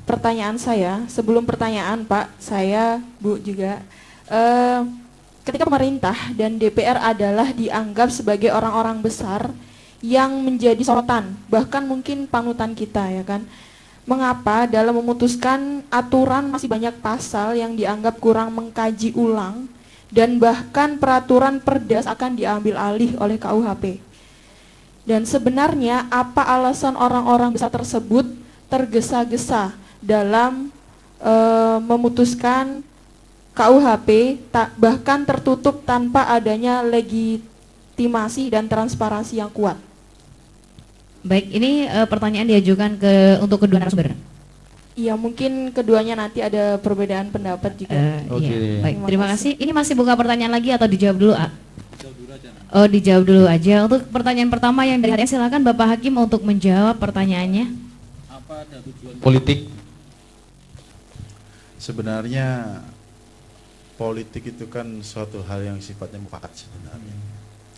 Pertanyaan saya, sebelum pertanyaan Pak, saya Bu juga, ketika pemerintah dan DPR adalah dianggap sebagai orang-orang besar yang menjadi sorotan, bahkan mungkin panutan kita ya kan. Mengapa dalam memutuskan aturan masih banyak pasal yang dianggap kurang mengkaji ulang dan bahkan peraturan perdas akan diambil alih oleh KUHP. Dan sebenarnya apa alasan orang-orang besar tersebut tergesa-gesa dalam memutuskan KUHP bahkan tertutup tanpa adanya legitimasi dan transparansi yang kuat? Baik, ini pertanyaan diajukan untuk kedua narasumber. Iya, mungkin keduanya nanti ada perbedaan pendapat juga. Iya. Baik, terima kasih. Ini masih buka pertanyaan lagi atau dijawab dulu, A? Oh, dijawab dulu aja. Untuk pertanyaan pertama yang dari hadiah, silakan Bapak Hakim untuk menjawab pertanyaannya. Apa ada tujuan politik? Sebenarnya politik itu kan suatu hal yang sifatnya mufakat sebenarnya.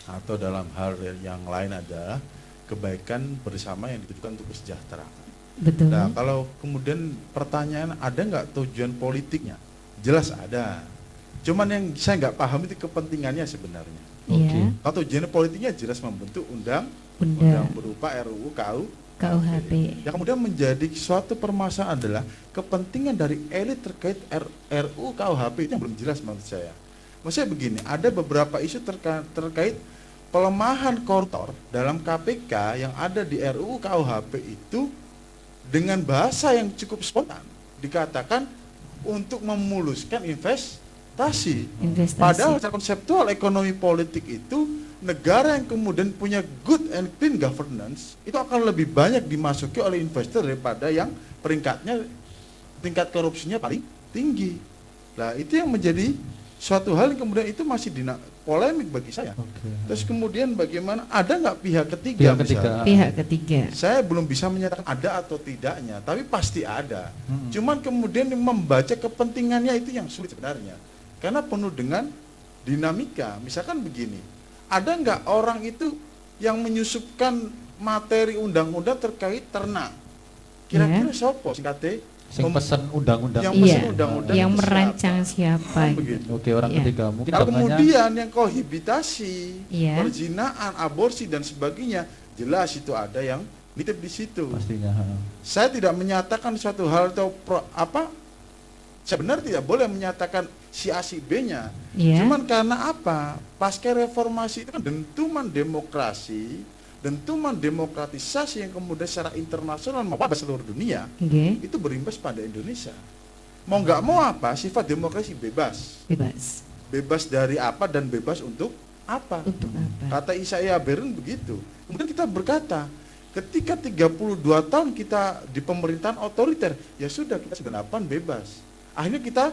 Atau dalam hal yang lain adalah kebaikan bersama yang ditujukan untuk kesejahteraan. Betul. Nah, kalau kemudian pertanyaan ada nggak tujuan politiknya? Jelas ada. Cuman yang saya nggak paham itu kepentingannya sebenarnya. Iya. Kalau tujuan politiknya jelas membentuk undang berupa RUU KUHP. Yang kemudian menjadi suatu permasalahan adalah kepentingan dari elit terkait RUU KUHP itu yang belum jelas menurut saya. Maksudnya begini, ada beberapa isu terkait pelemahan koruptor dalam KPK yang ada di RUU KUHP itu dengan bahasa yang cukup spontan dikatakan untuk memuluskan investasi. Padahal secara konseptual ekonomi politik itu negara yang kemudian punya good and clean governance itu akan lebih banyak dimasuki oleh investor daripada yang peringkatnya tingkat korupsinya paling tinggi. Nah, itu yang menjadi suatu hal yang kemudian itu masih polemik bagi saya. Terus kemudian bagaimana, ada nggak pihak ketiga? Pihak ketiga. Saya belum bisa menyatakan ada atau tidaknya, tapi pasti ada. Cuman kemudian membaca kepentingannya itu yang sulit sebenarnya, karena penuh dengan dinamika. Misalkan begini, ada nggak orang itu yang menyusupkan materi undang-undang terkait ternak? Kira-kira siapa singkatnya? Yang pesen undang-undang. Yang merancang siapa? Oke, orang ketiga. Mungkin kalau kemudian yang kohabitasi, perzinahan, aborsi dan sebagainya, jelas itu ada yang nitip di situ. Pastinya. Saya tidak menyatakan suatu hal atau sebenarnya tidak boleh menyatakan si A si B-nya. Cuman karena apa? Pasca reformasi itu kan dentuman demokrasi, dentuman demokratisasi yang kemudian secara internasional maupun seluruh dunia itu berimbas pada Indonesia. Mau nggak mau apa? Sifat demokrasi bebas. Bebas dari apa dan bebas untuk apa? Kata Isaiah Beren begitu. Kemudian kita berkata, ketika 32 tahun kita di pemerintahan otoriter, ya sudah kita 98 bebas. Akhirnya kita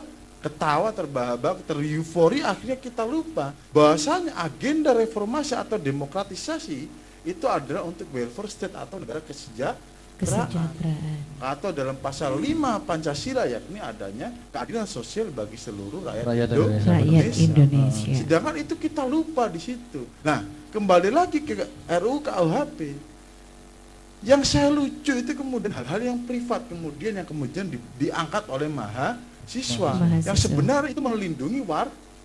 ketawa, terbahak-bahak, tereuforia, akhirnya kita lupa bahwasanya agenda reformasi atau demokratisasi itu adalah untuk welfare state atau negara kesejahteraan. Atau dalam pasal 5 Pancasila yakni adanya keadilan sosial bagi seluruh rakyat Indonesia. Sedangkan itu kita lupa di situ. Nah, kembali lagi ke RUU KUHP. Yang saya lucu itu kemudian hal-hal yang privat kemudian diangkat oleh mahasiswa yang sebenarnya itu melindungi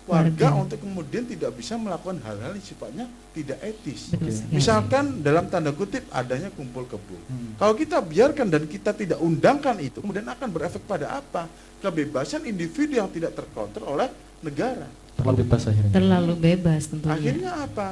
warga untuk kemudian tidak bisa melakukan hal-hal yang sifatnya tidak etis. Misalkan dalam tanda kutip adanya kumpul kebo. Kalau kita biarkan dan kita tidak undangkan itu, kemudian akan berefek pada apa? Kebebasan individu yang tidak terkontrol oleh negara. Terlalu bebas akhirnya. Terlalu bebas tentunya. Akhirnya apa?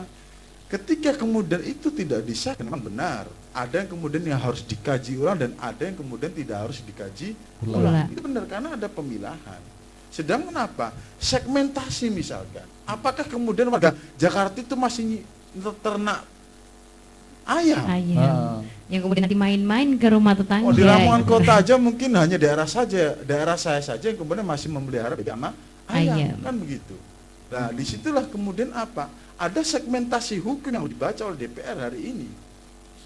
Ketika kemudian itu tidak disahkan, memang benar. Ada yang kemudian yang harus dikaji ulang dan ada yang kemudian tidak harus dikaji ulang. Itu benar karena ada pemilahan. Sedangkan apa? Segmentasi misalkan. Apakah kemudian warga Jakarta itu masih ternak ayam? Yang kemudian nanti main-main ke rumah tetangga. Di Lamongan Kota aja mungkin hanya daerah saya saja yang kemudian masih memelihara ayam. Kan begitu. Nah, disitulah kemudian apa? Ada segmentasi hukum yang dibaca oleh DPR hari ini.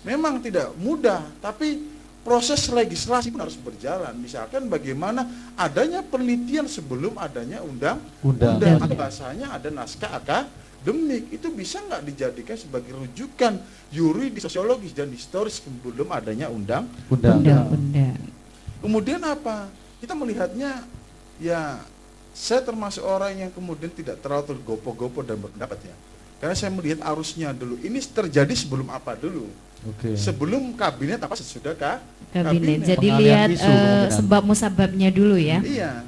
Memang tidak mudah, tapi proses legislasi pun harus berjalan. Misalkan bagaimana adanya penelitian sebelum adanya undang-undang. Bahasanya ada naskah akademik. Itu bisa nggak dijadikan sebagai rujukan yuridis, sosiologis, dan historis sebelum adanya undang-undang. Kemudian apa? Kita melihatnya, ya saya termasuk orang yang kemudian tidak terlalu tergopoh-gopoh dan berpendapat ya. Karena saya melihat arusnya dulu. Ini terjadi sebelum apa dulu? Sebelum kabinet apa sesudah kabinet. Jadi lihat sebab musababnya dulu ya. Iya.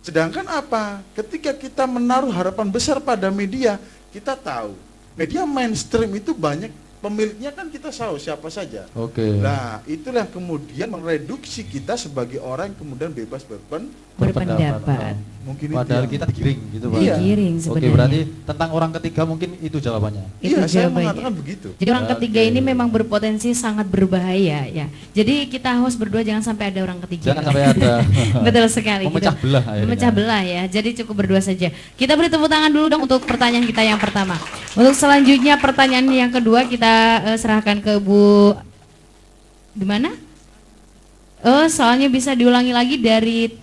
Sedangkan apa? Ketika kita menaruh harapan besar pada media, kita tahu media mainstream itu banyak pemiliknya kan kita tahu siapa saja. Oke. Nah, itulah kemudian mereduksi kita sebagai orang yang kemudian bebas berpendapat. Mungkin Padahal itu kita digiring gitu Pak. Iya. Digiring Oke, sebenarnya. berarti tentang orang ketiga mungkin itu jawabannya. Itu Iya, saya jawabannya. mengatakan begitu. Jadi orang ketiga ini memang berpotensi sangat berbahaya ya. Jadi kita host berdua jangan sampai ada orang ketiga. Jangan sampai ada. Betul sekali. Memecah gitu. belah akhirnya. Memecah belah ya. Jadi cukup berdua saja. Kita beri tepuk tangan dulu dong untuk pertanyaan kita yang pertama. Untuk selanjutnya pertanyaan yang kedua kita serahkan ke Bu di mana? Oh, soalnya bisa diulangi lagi dari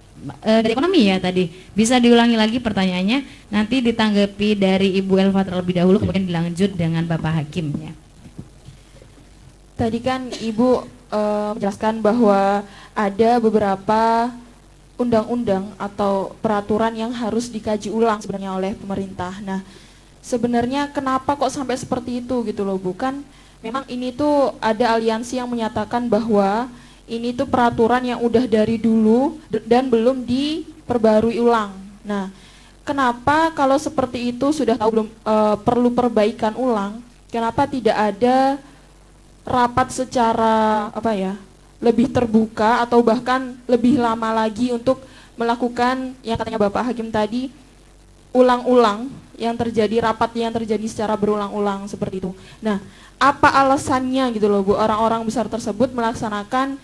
ekonomi ya tadi. Bisa diulangi lagi pertanyaannya, nanti ditanggapi dari Ibu Elva terlebih dahulu, kemudian dilanjut dengan Bapak Hakim ya. Tadi kan Ibu menjelaskan bahwa ada beberapa undang-undang atau peraturan yang harus dikaji ulang sebenarnya oleh pemerintah. Nah, sebenarnya kenapa kok sampai seperti itu gitu loh, bukan? Memang ini tuh ada aliansi yang menyatakan bahwa ini tuh peraturan yang udah dari dulu dan belum diperbarui ulang. Nah, kenapa kalau seperti itu sudah tahu belum perlu perbaikan ulang, kenapa tidak ada rapat secara lebih terbuka atau bahkan lebih lama lagi untuk melakukan yang katanya Bapak Hakim tadi, ulang-ulang yang terjadi, rapat yang terjadi secara berulang-ulang seperti itu. Nah, apa alasannya gitu loh Bu, orang-orang besar tersebut melaksanakan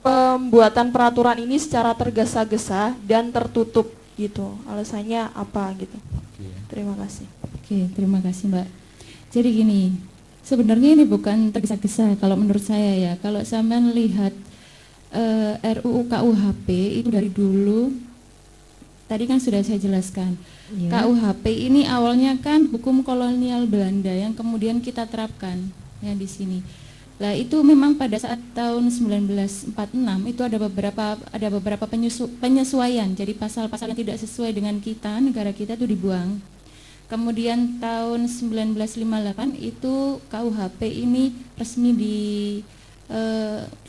pembuatan peraturan ini secara tergesa-gesa dan tertutup gitu. Alasannya apa gitu? Terima kasih. Oke, terima kasih Mbak. Jadi gini, sebenarnya ini bukan tergesa-gesa kalau menurut saya ya. Kalau sampean lihat RUU KUHP itu dari dulu, tadi kan sudah saya jelaskan. Ya. KUHP ini awalnya kan hukum kolonial Belanda yang kemudian kita terapkan ya di sini. Lah itu memang pada saat tahun 1946 itu ada beberapa penyesuaian. Jadi pasal-pasal yang tidak sesuai dengan kita, negara kita itu dibuang. Kemudian tahun 1958 itu KUHP ini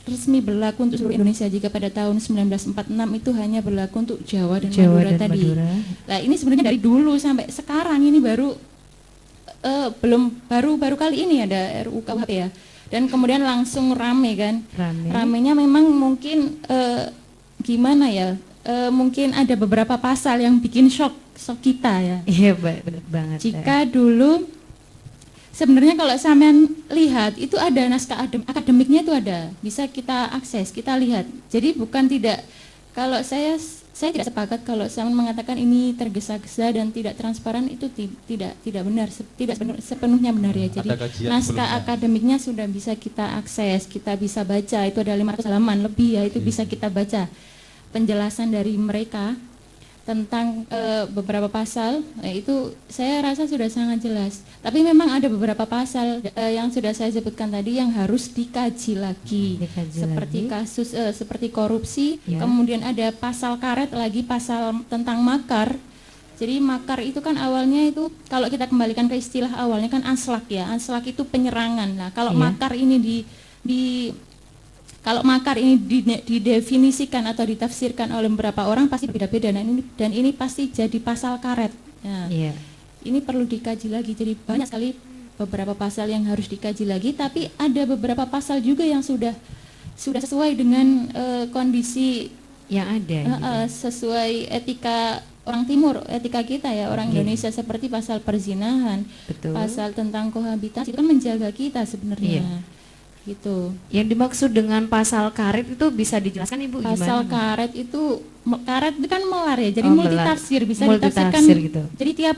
resmi berlaku untuk seluruh Indonesia, jika pada tahun 1946 itu hanya berlaku untuk Jawa dan Madura tadi. Nah, ini sebenarnya dari dulu sampai sekarang ini baru baru kali ini ada RUU KUHP ya. Dan kemudian langsung rame kan. Ramenya memang mungkin gimana ya? Mungkin ada beberapa pasal yang bikin shock kita ya. Iya, benar banget. Jika dulu sebenarnya kalau sampean lihat itu ada naskah akademiknya, itu ada, bisa kita akses, kita lihat. Jadi bukan tidak, kalau saya tidak sepakat kalau sampean mengatakan ini tergesa-gesa dan tidak transparan, itu tidak benar, tidak sepenuhnya benar ya. Jadi naskah akademiknya sudah bisa kita akses, kita bisa baca, itu ada 500 halaman lebih ya, itu bisa kita baca penjelasan dari mereka tentang beberapa pasal, itu saya rasa sudah sangat jelas. Tapi memang ada beberapa pasal yang sudah saya sebutkan tadi yang harus dikaji lagi, seperti kasus seperti korupsi, kemudian ada pasal karet lagi, pasal tentang makar. Jadi makar itu kan awalnya itu, kalau kita kembalikan ke istilah awalnya kan anslak ya, anslak itu penyerangan. Nah, kalau makar ini kalau makar ini didefinisikan atau ditafsirkan oleh beberapa orang pasti berbeda-beda. Dan ini pasti jadi pasal karet. Nah, ini perlu dikaji lagi. Jadi banyak sekali beberapa pasal yang harus dikaji lagi. Tapi ada beberapa pasal juga yang sudah sesuai dengan kondisi yang ada. Sesuai etika orang Timur, etika kita ya, orang Indonesia, seperti pasal perzinahan, pasal tentang kohabitasi, itu kan menjaga kita sebenarnya. Gitu. Yang dimaksud dengan pasal karet itu bisa dijelaskan Ibu gimana? Pasal karet itu kan melar ya, jadi multitafsir, bisa ditafsirkan gitu. Jadi tiap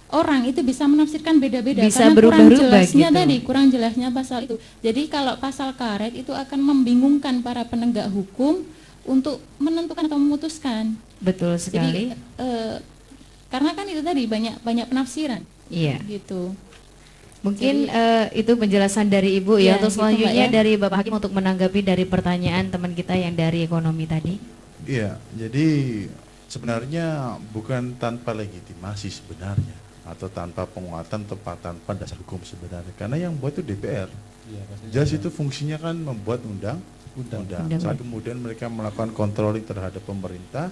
orang itu bisa menafsirkan beda-beda, bisa karena berubah-ubah gitu. Kurang jelasnya pasal itu. Jadi kalau pasal karet itu akan membingungkan para penegak hukum untuk menentukan atau memutuskan. Betul sekali. Jadi, karena kan itu tadi banyak penafsiran. Iya. Gitu. Mungkin itu penjelasan dari Ibu ya. Untuk selanjutnya gitu, dari Bapak Hakim untuk menanggapi dari pertanyaan teman kita yang dari ekonomi tadi. Iya, jadi sebenarnya bukan tanpa legitimasi sebenarnya, atau tanpa penguatan, tanpa dasar hukum sebenarnya, karena yang buat itu DPR. Jas itu fungsinya kan membuat undang-undang. Saat kemudian mereka melakukan controlling terhadap pemerintah,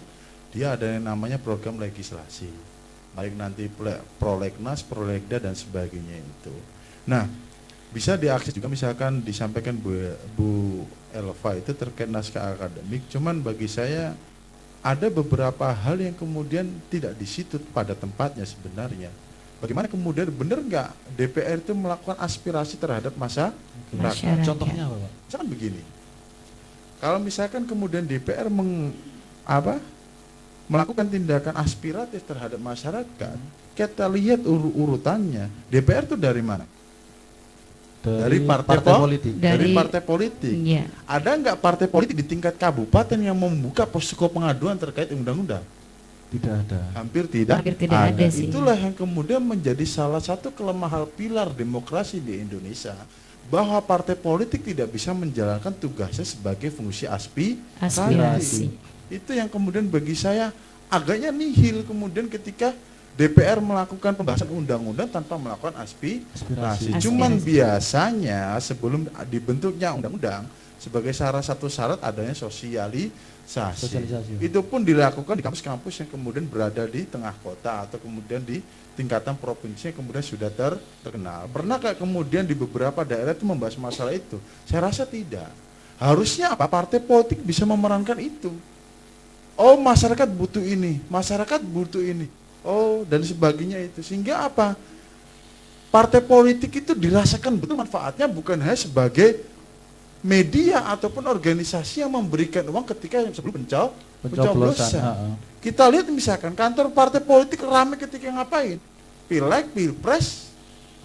dia ada yang namanya program legislasi, baik nanti prolegnas, prolegda dan sebagainya itu. Nah, bisa diakses juga, misalkan disampaikan Bu Elva itu terkait naskah akademik, cuman bagi saya ada beberapa hal yang kemudian tidak di situ pada tempatnya sebenarnya. Bagaimana kemudian benar nggak DPR itu melakukan aspirasi terhadap masyarakat? Contohnya apa, Pak? Misalkan begini, kalau misalkan kemudian DPR melakukan tindakan aspiratif terhadap masyarakat, kita lihat urutannya, DPR itu dari mana? Dari partai politik. Dari partai politik. Iya. Ada nggak partai politik di tingkat kabupaten yang membuka posko pengaduan terkait undang-undang? Tidak ada. Hampir tidak ada sih. Itulah yang kemudian menjadi salah satu kelemahan pilar demokrasi di Indonesia, bahwa partai politik tidak bisa menjalankan tugasnya sebagai fungsi aspirasi. Itu yang kemudian bagi saya agaknya nihil kemudian ketika DPR melakukan pembahasan undang-undang tanpa melakukan aspirasi. Cuman biasanya sebelum dibentuknya undang-undang, sebagai salah satu syarat adanya sosialisasi. Itu pun dilakukan di kampus-kampus yang kemudian berada di tengah kota atau kemudian di tingkatan provinsi yang kemudian sudah terkenal. Pernah kayak kemudian di beberapa daerah itu membahas masalah itu? Saya rasa tidak. Harusnya apa? Partai politik bisa memerankan itu. Oh, masyarakat butuh ini, masyarakat butuh ini. Oh, dan sebagainya itu. Sehingga apa? Partai politik itu dirasakan betul manfaatnya, bukan hanya sebagai media ataupun organisasi yang memberikan uang ketika sebelum pencoblosan. Kita lihat misalkan kantor partai politik ramai ketika ngapain? Pileg, pilpres,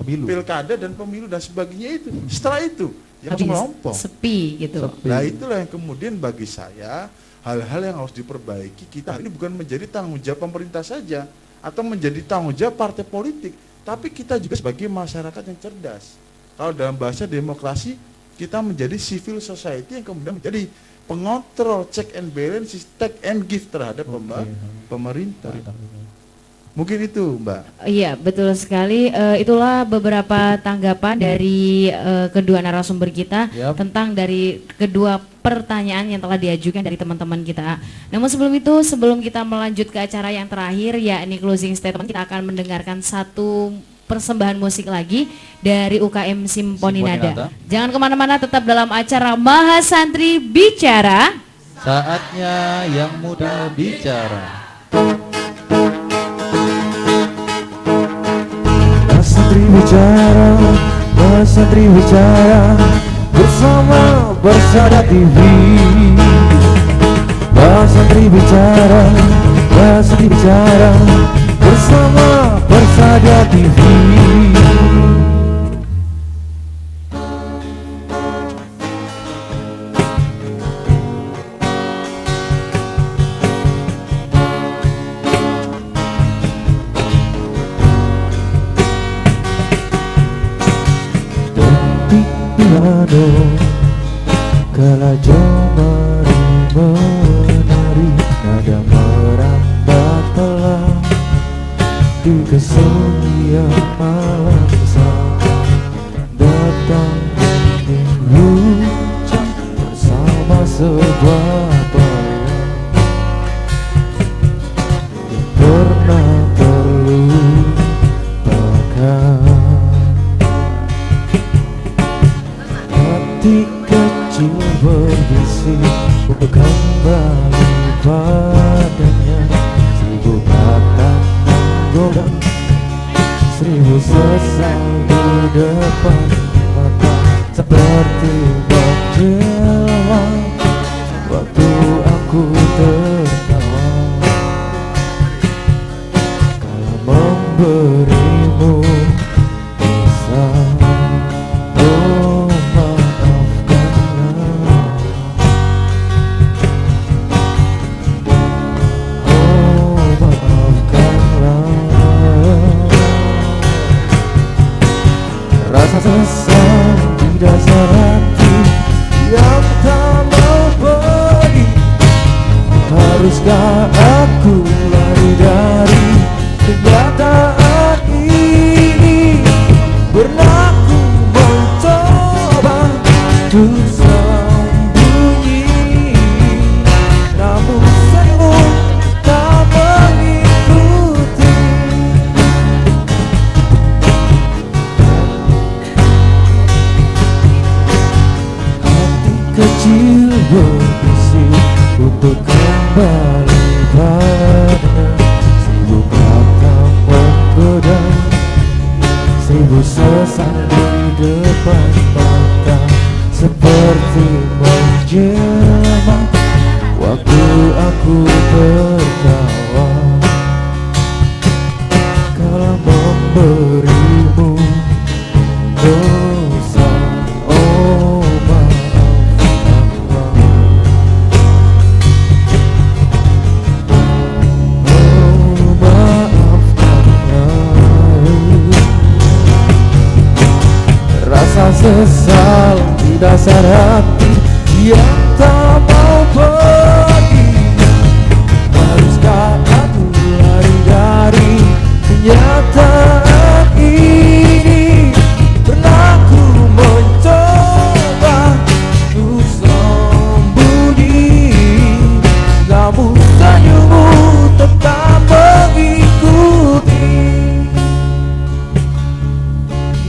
pilkada dan pemilu dan sebagainya itu. Setelah itu, ya langsung melompong. Sepi gitu. Nah, itulah yang kemudian bagi saya hal-hal yang harus diperbaiki. Kita ini bukan menjadi tanggung jawab pemerintah saja atau menjadi tanggung jawab partai politik, tapi kita juga sebagai masyarakat yang cerdas. Kalau dalam bahasa demokrasi, kita menjadi civil society yang kemudian menjadi pengontrol, check and balance, take and give terhadap pemerintah. Mungkin itu, Mbak. Iya, betul sekali. Itulah beberapa tanggapan dari kedua narasumber kita tentang dari kedua pertanyaan yang telah diajukan dari teman-teman kita. Namun sebelum itu, sebelum kita melanjut ke acara yang terakhir, yakni closing statement, kita akan mendengarkan satu persembahan musik lagi dari UKM Simponi Nada. Jangan kemana-mana, tetap dalam acara Mahasantri Bicara. Saatnya yang muda bicara. Mahasantri bicara, Mahasantri bicara, bersama Bersada TV. Mahasantri bicara, Mahasantri bicara, bersama Bersada TV. Piano kala jomari menari, nada merambat pelan di kesunyian malam sang. Datang angin hujan bersama sebuah bayang yang pernah terlupakan. Hati kecil berbisik untuk kembali padanya. 1000 kata menggoda, 1000 sesal di depan mata, seperti menjelang waktu aku tertawa. Kalau memberimu kisah, sesal di dasar hati yang tak mau pergi. Haruskah aku lari dari kenyataan ini? Pernah ku mencoba berbisi untuk kembali padanya. Seribu kata menggoda, seribu sesat di depan mata, seperti menjelma waktu aku tertawa. Kala memberimu dosa, oh maafkanlah, oh maafkanlah. Rasa sesal di dasar hati yang tak mau pergi. Haruskah aku lari dari kenyataan ini? Pernah ku mencoba untuk sembunyi, namun senyummu tetap mengikuti.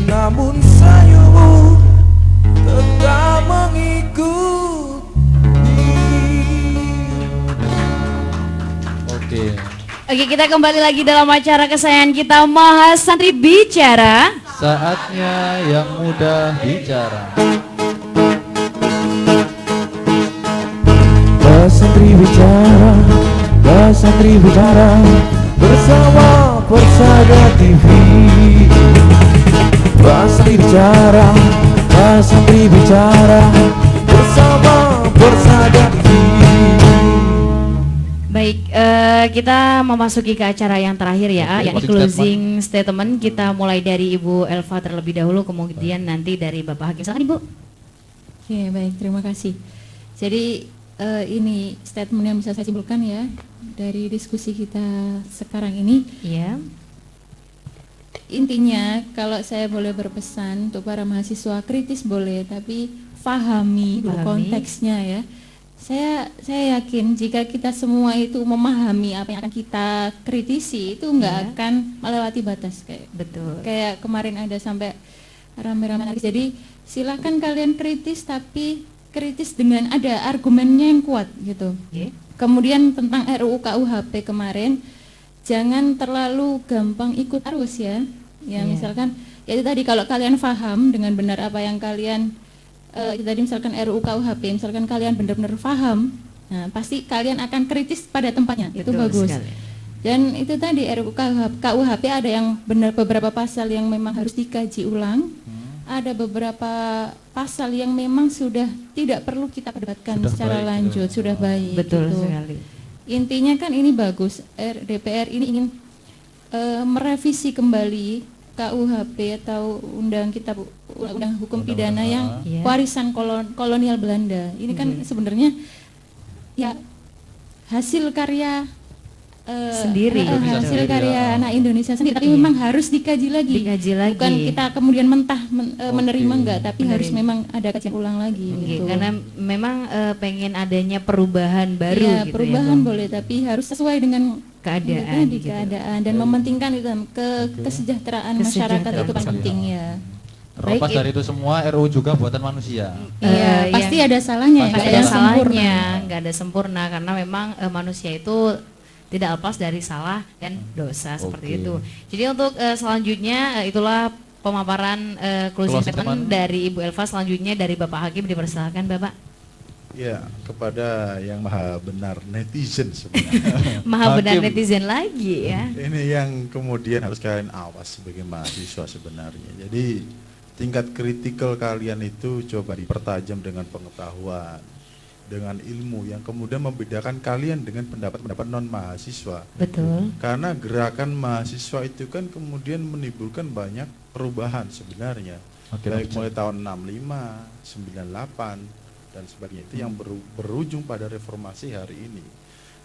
Namun senyummu tetap mengikuti. Oke, kita kembali lagi dalam acara kesayangan kita, Mahasantri Bicara. Saatnya yang muda bicara. Mahasantri bicara, Mahasantri bicara bersama Persada TV. Mahasantri bicara, Mahasantri bicara bersama Persada TV. Baik, kita memasuki ke acara yang terakhir ya, yakni closing statement. Kita mulai dari Ibu Elva terlebih dahulu, kemudian nanti dari Bapak Hakim. Silakan Ibu. Oke, baik, terima kasih. Jadi ini statement yang bisa saya simpulkan ya dari diskusi kita sekarang ini. Iya. Intinya kalau saya boleh berpesan untuk para mahasiswa, kritis boleh, tapi pahami konteksnya ya. Saya yakin jika kita semua itu memahami apa yang akan kita kritisi, itu nggak akan melewati batas kayak betul. Kayak kemarin ada sampai rame-rame. Jadi silakan kalian kritis, tapi kritis dengan ada argumennya yang kuat gitu. Kemudian tentang RUU KUHP kemarin, jangan terlalu gampang ikut arus ya. Ya misalkan, ya itu tadi kalau kalian paham dengan benar apa yang kalian tadi misalkan RUU KUHP, misalkan kalian benar-benar paham, nah pasti kalian akan kritis pada tempatnya. Betul, itu bagus sekali. Dan itu tadi RUU KUHP ada yang benar beberapa pasal yang memang harus dikaji ulang, ada beberapa pasal yang memang sudah tidak perlu kita perdebatkan secara lanjut, sudah baik. Betul gitu. sekali. Intinya kan ini bagus, DPR ini ingin merevisi kembali KUHP atau undang hukum pidana yang warisan kolonial Belanda. Ini kan sebenarnya ya hasil karya sendiri, hasil karya anak Indonesia sendiri, tapi memang harus dikaji lagi. Bukan kita kemudian mentah menerima enggak, tapi harus memang ada kajian ulang lagi. Gitu. Karena memang pengen adanya perubahan baru. Gitu perubahan boleh, tapi harus sesuai dengan keadaan, keadaan dan mementingkan itu kesejahteraan masyarakat itu paling penting ya. Terlepas dari itu semua, RUU juga buatan manusia. Iya, pasti ada salahnya. Pasti ada salahnya, nggak ada sempurna karena memang manusia itu tidak lepas dari salah dan dosa seperti itu. Jadi untuk selanjutnya itulah pemaparan closing statement dari Ibu Elva. Selanjutnya dari Bapak Hakim, dipersilakan Bapak. Ya, kepada yang maha benar netizen sebenarnya. Maha benar netizen lagi ya. Ini yang kemudian harus kalian awas sebagai mahasiswa sebenarnya. Jadi tingkat kritikal kalian itu coba dipertajam dengan pengetahuan, dengan ilmu yang kemudian membedakan kalian dengan pendapat-pendapat non mahasiswa. Betul. Karena gerakan mahasiswa itu kan kemudian menimbulkan banyak perubahan sebenarnya. Baik mulai tahun 65, 98 dan sebagainya, itu yang berujung pada reformasi hari ini.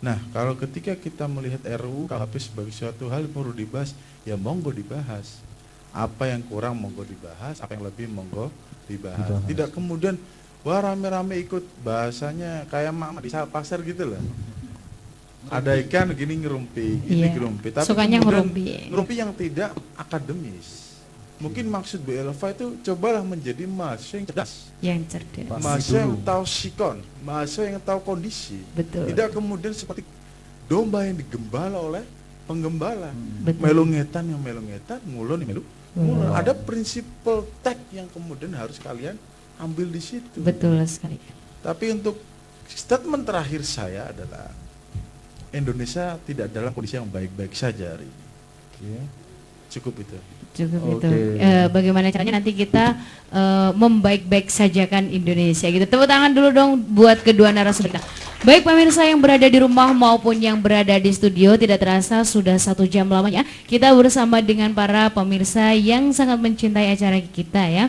Nah, kalau ketika kita melihat RUU KUHP sebagai suatu hal yang perlu dibahas, ya monggo dibahas. Apa yang kurang monggo dibahas, apa yang lebih monggo dibahas. Tidak kemudian wah rame-rame ikut, bahasanya kayak mama di pasar gitu lah. Ada ikan gini ngerumpi, ini ngerumpi, tapi sukanya ngerumpi yang tidak akademis. Mungkin maksud Bu Elva itu cobalah menjadi mahasiswa yang cerdas. Yang cerdas. Mahasiswa yang tahu sikon, mahasiswa yang tahu kondisi. Betul. Tidak kemudian seperti domba yang digembala oleh penggembala. Betul. Melu ngetan yang melu ngetan, ngulon yang melu ngulon. Ada prinsipal tag yang kemudian harus kalian ambil di situ. Betul sekali. Tapi untuk statement terakhir saya adalah Indonesia tidak dalam kondisi yang baik-baik saja hari ini. Cukup itu. Cukup itu. Bagaimana caranya nanti kita membaik-baik sajakan Indonesia gitu. Tepuk tangan dulu dong buat kedua narasumber kita. Baik pemirsa yang berada di rumah maupun yang berada di studio, tidak terasa sudah 1 jam lamanya kita bersama dengan para pemirsa yang sangat mencintai acara kita ya.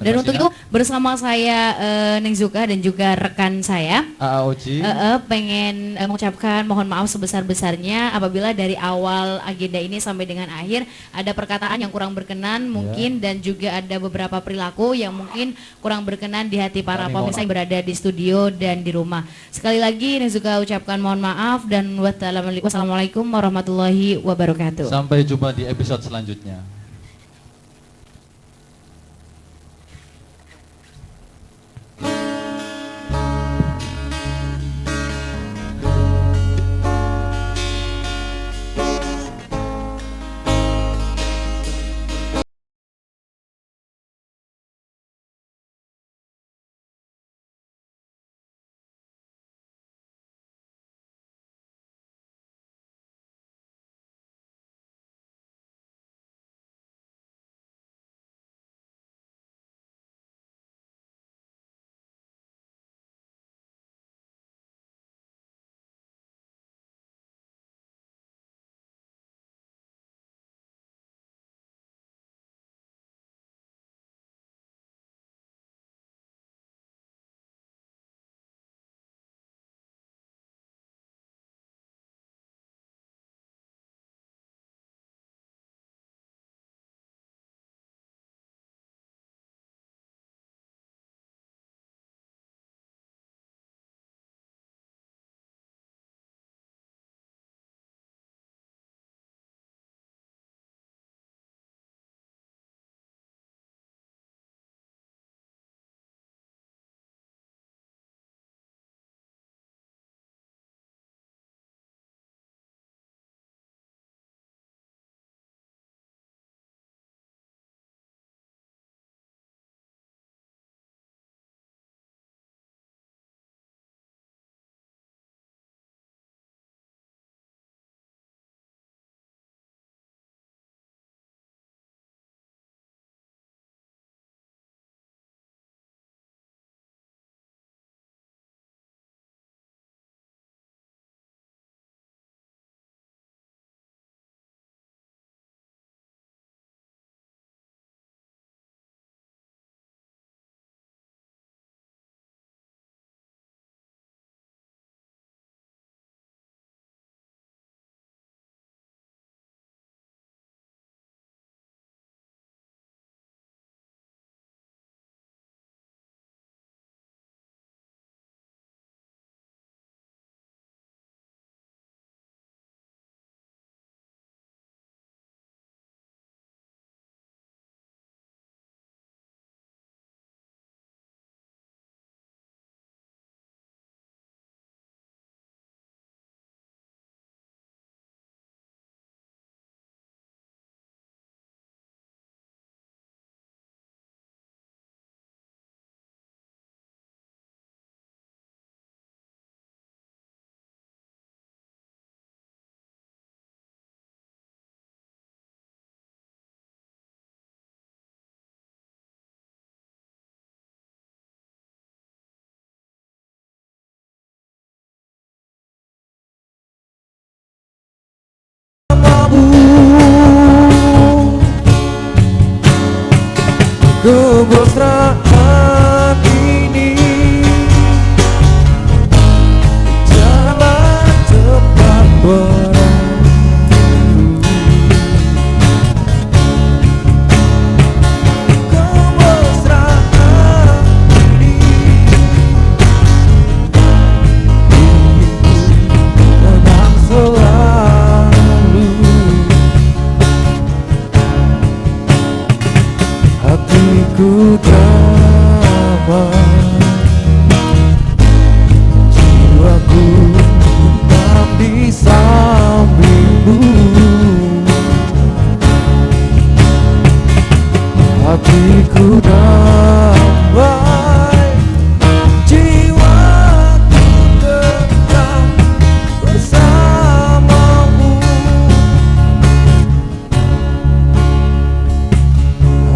Dan untuk itu bersama saya Neng Zuka dan juga rekan saya Oji pengen mengucapkan mohon maaf sebesar-besarnya apabila dari awal agenda ini sampai dengan akhir ada perkataan yang kurang berkenan mungkin dan juga ada beberapa perilaku yang mungkin kurang berkenan di hati para pemirsa yang berada di studio dan di rumah. Sekali lagi Neng Zuka ucapkan mohon maaf dan wassalamualaikum warahmatullahi wabarakatuh. Sampai jumpa di episode selanjutnya. Kemesraan ini jalan cepat berakhir. Kemesraan ini tenang selalu. damai, jiwaku tentram bersamamu.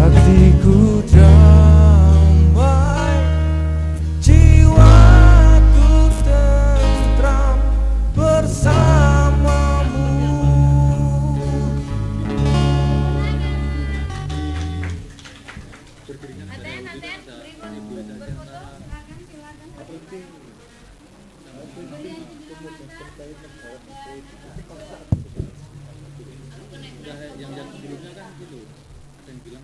Hatiku damai, jiwaku tentram bersamamu. Yang sebelumnya kan gitu, ada yang bilang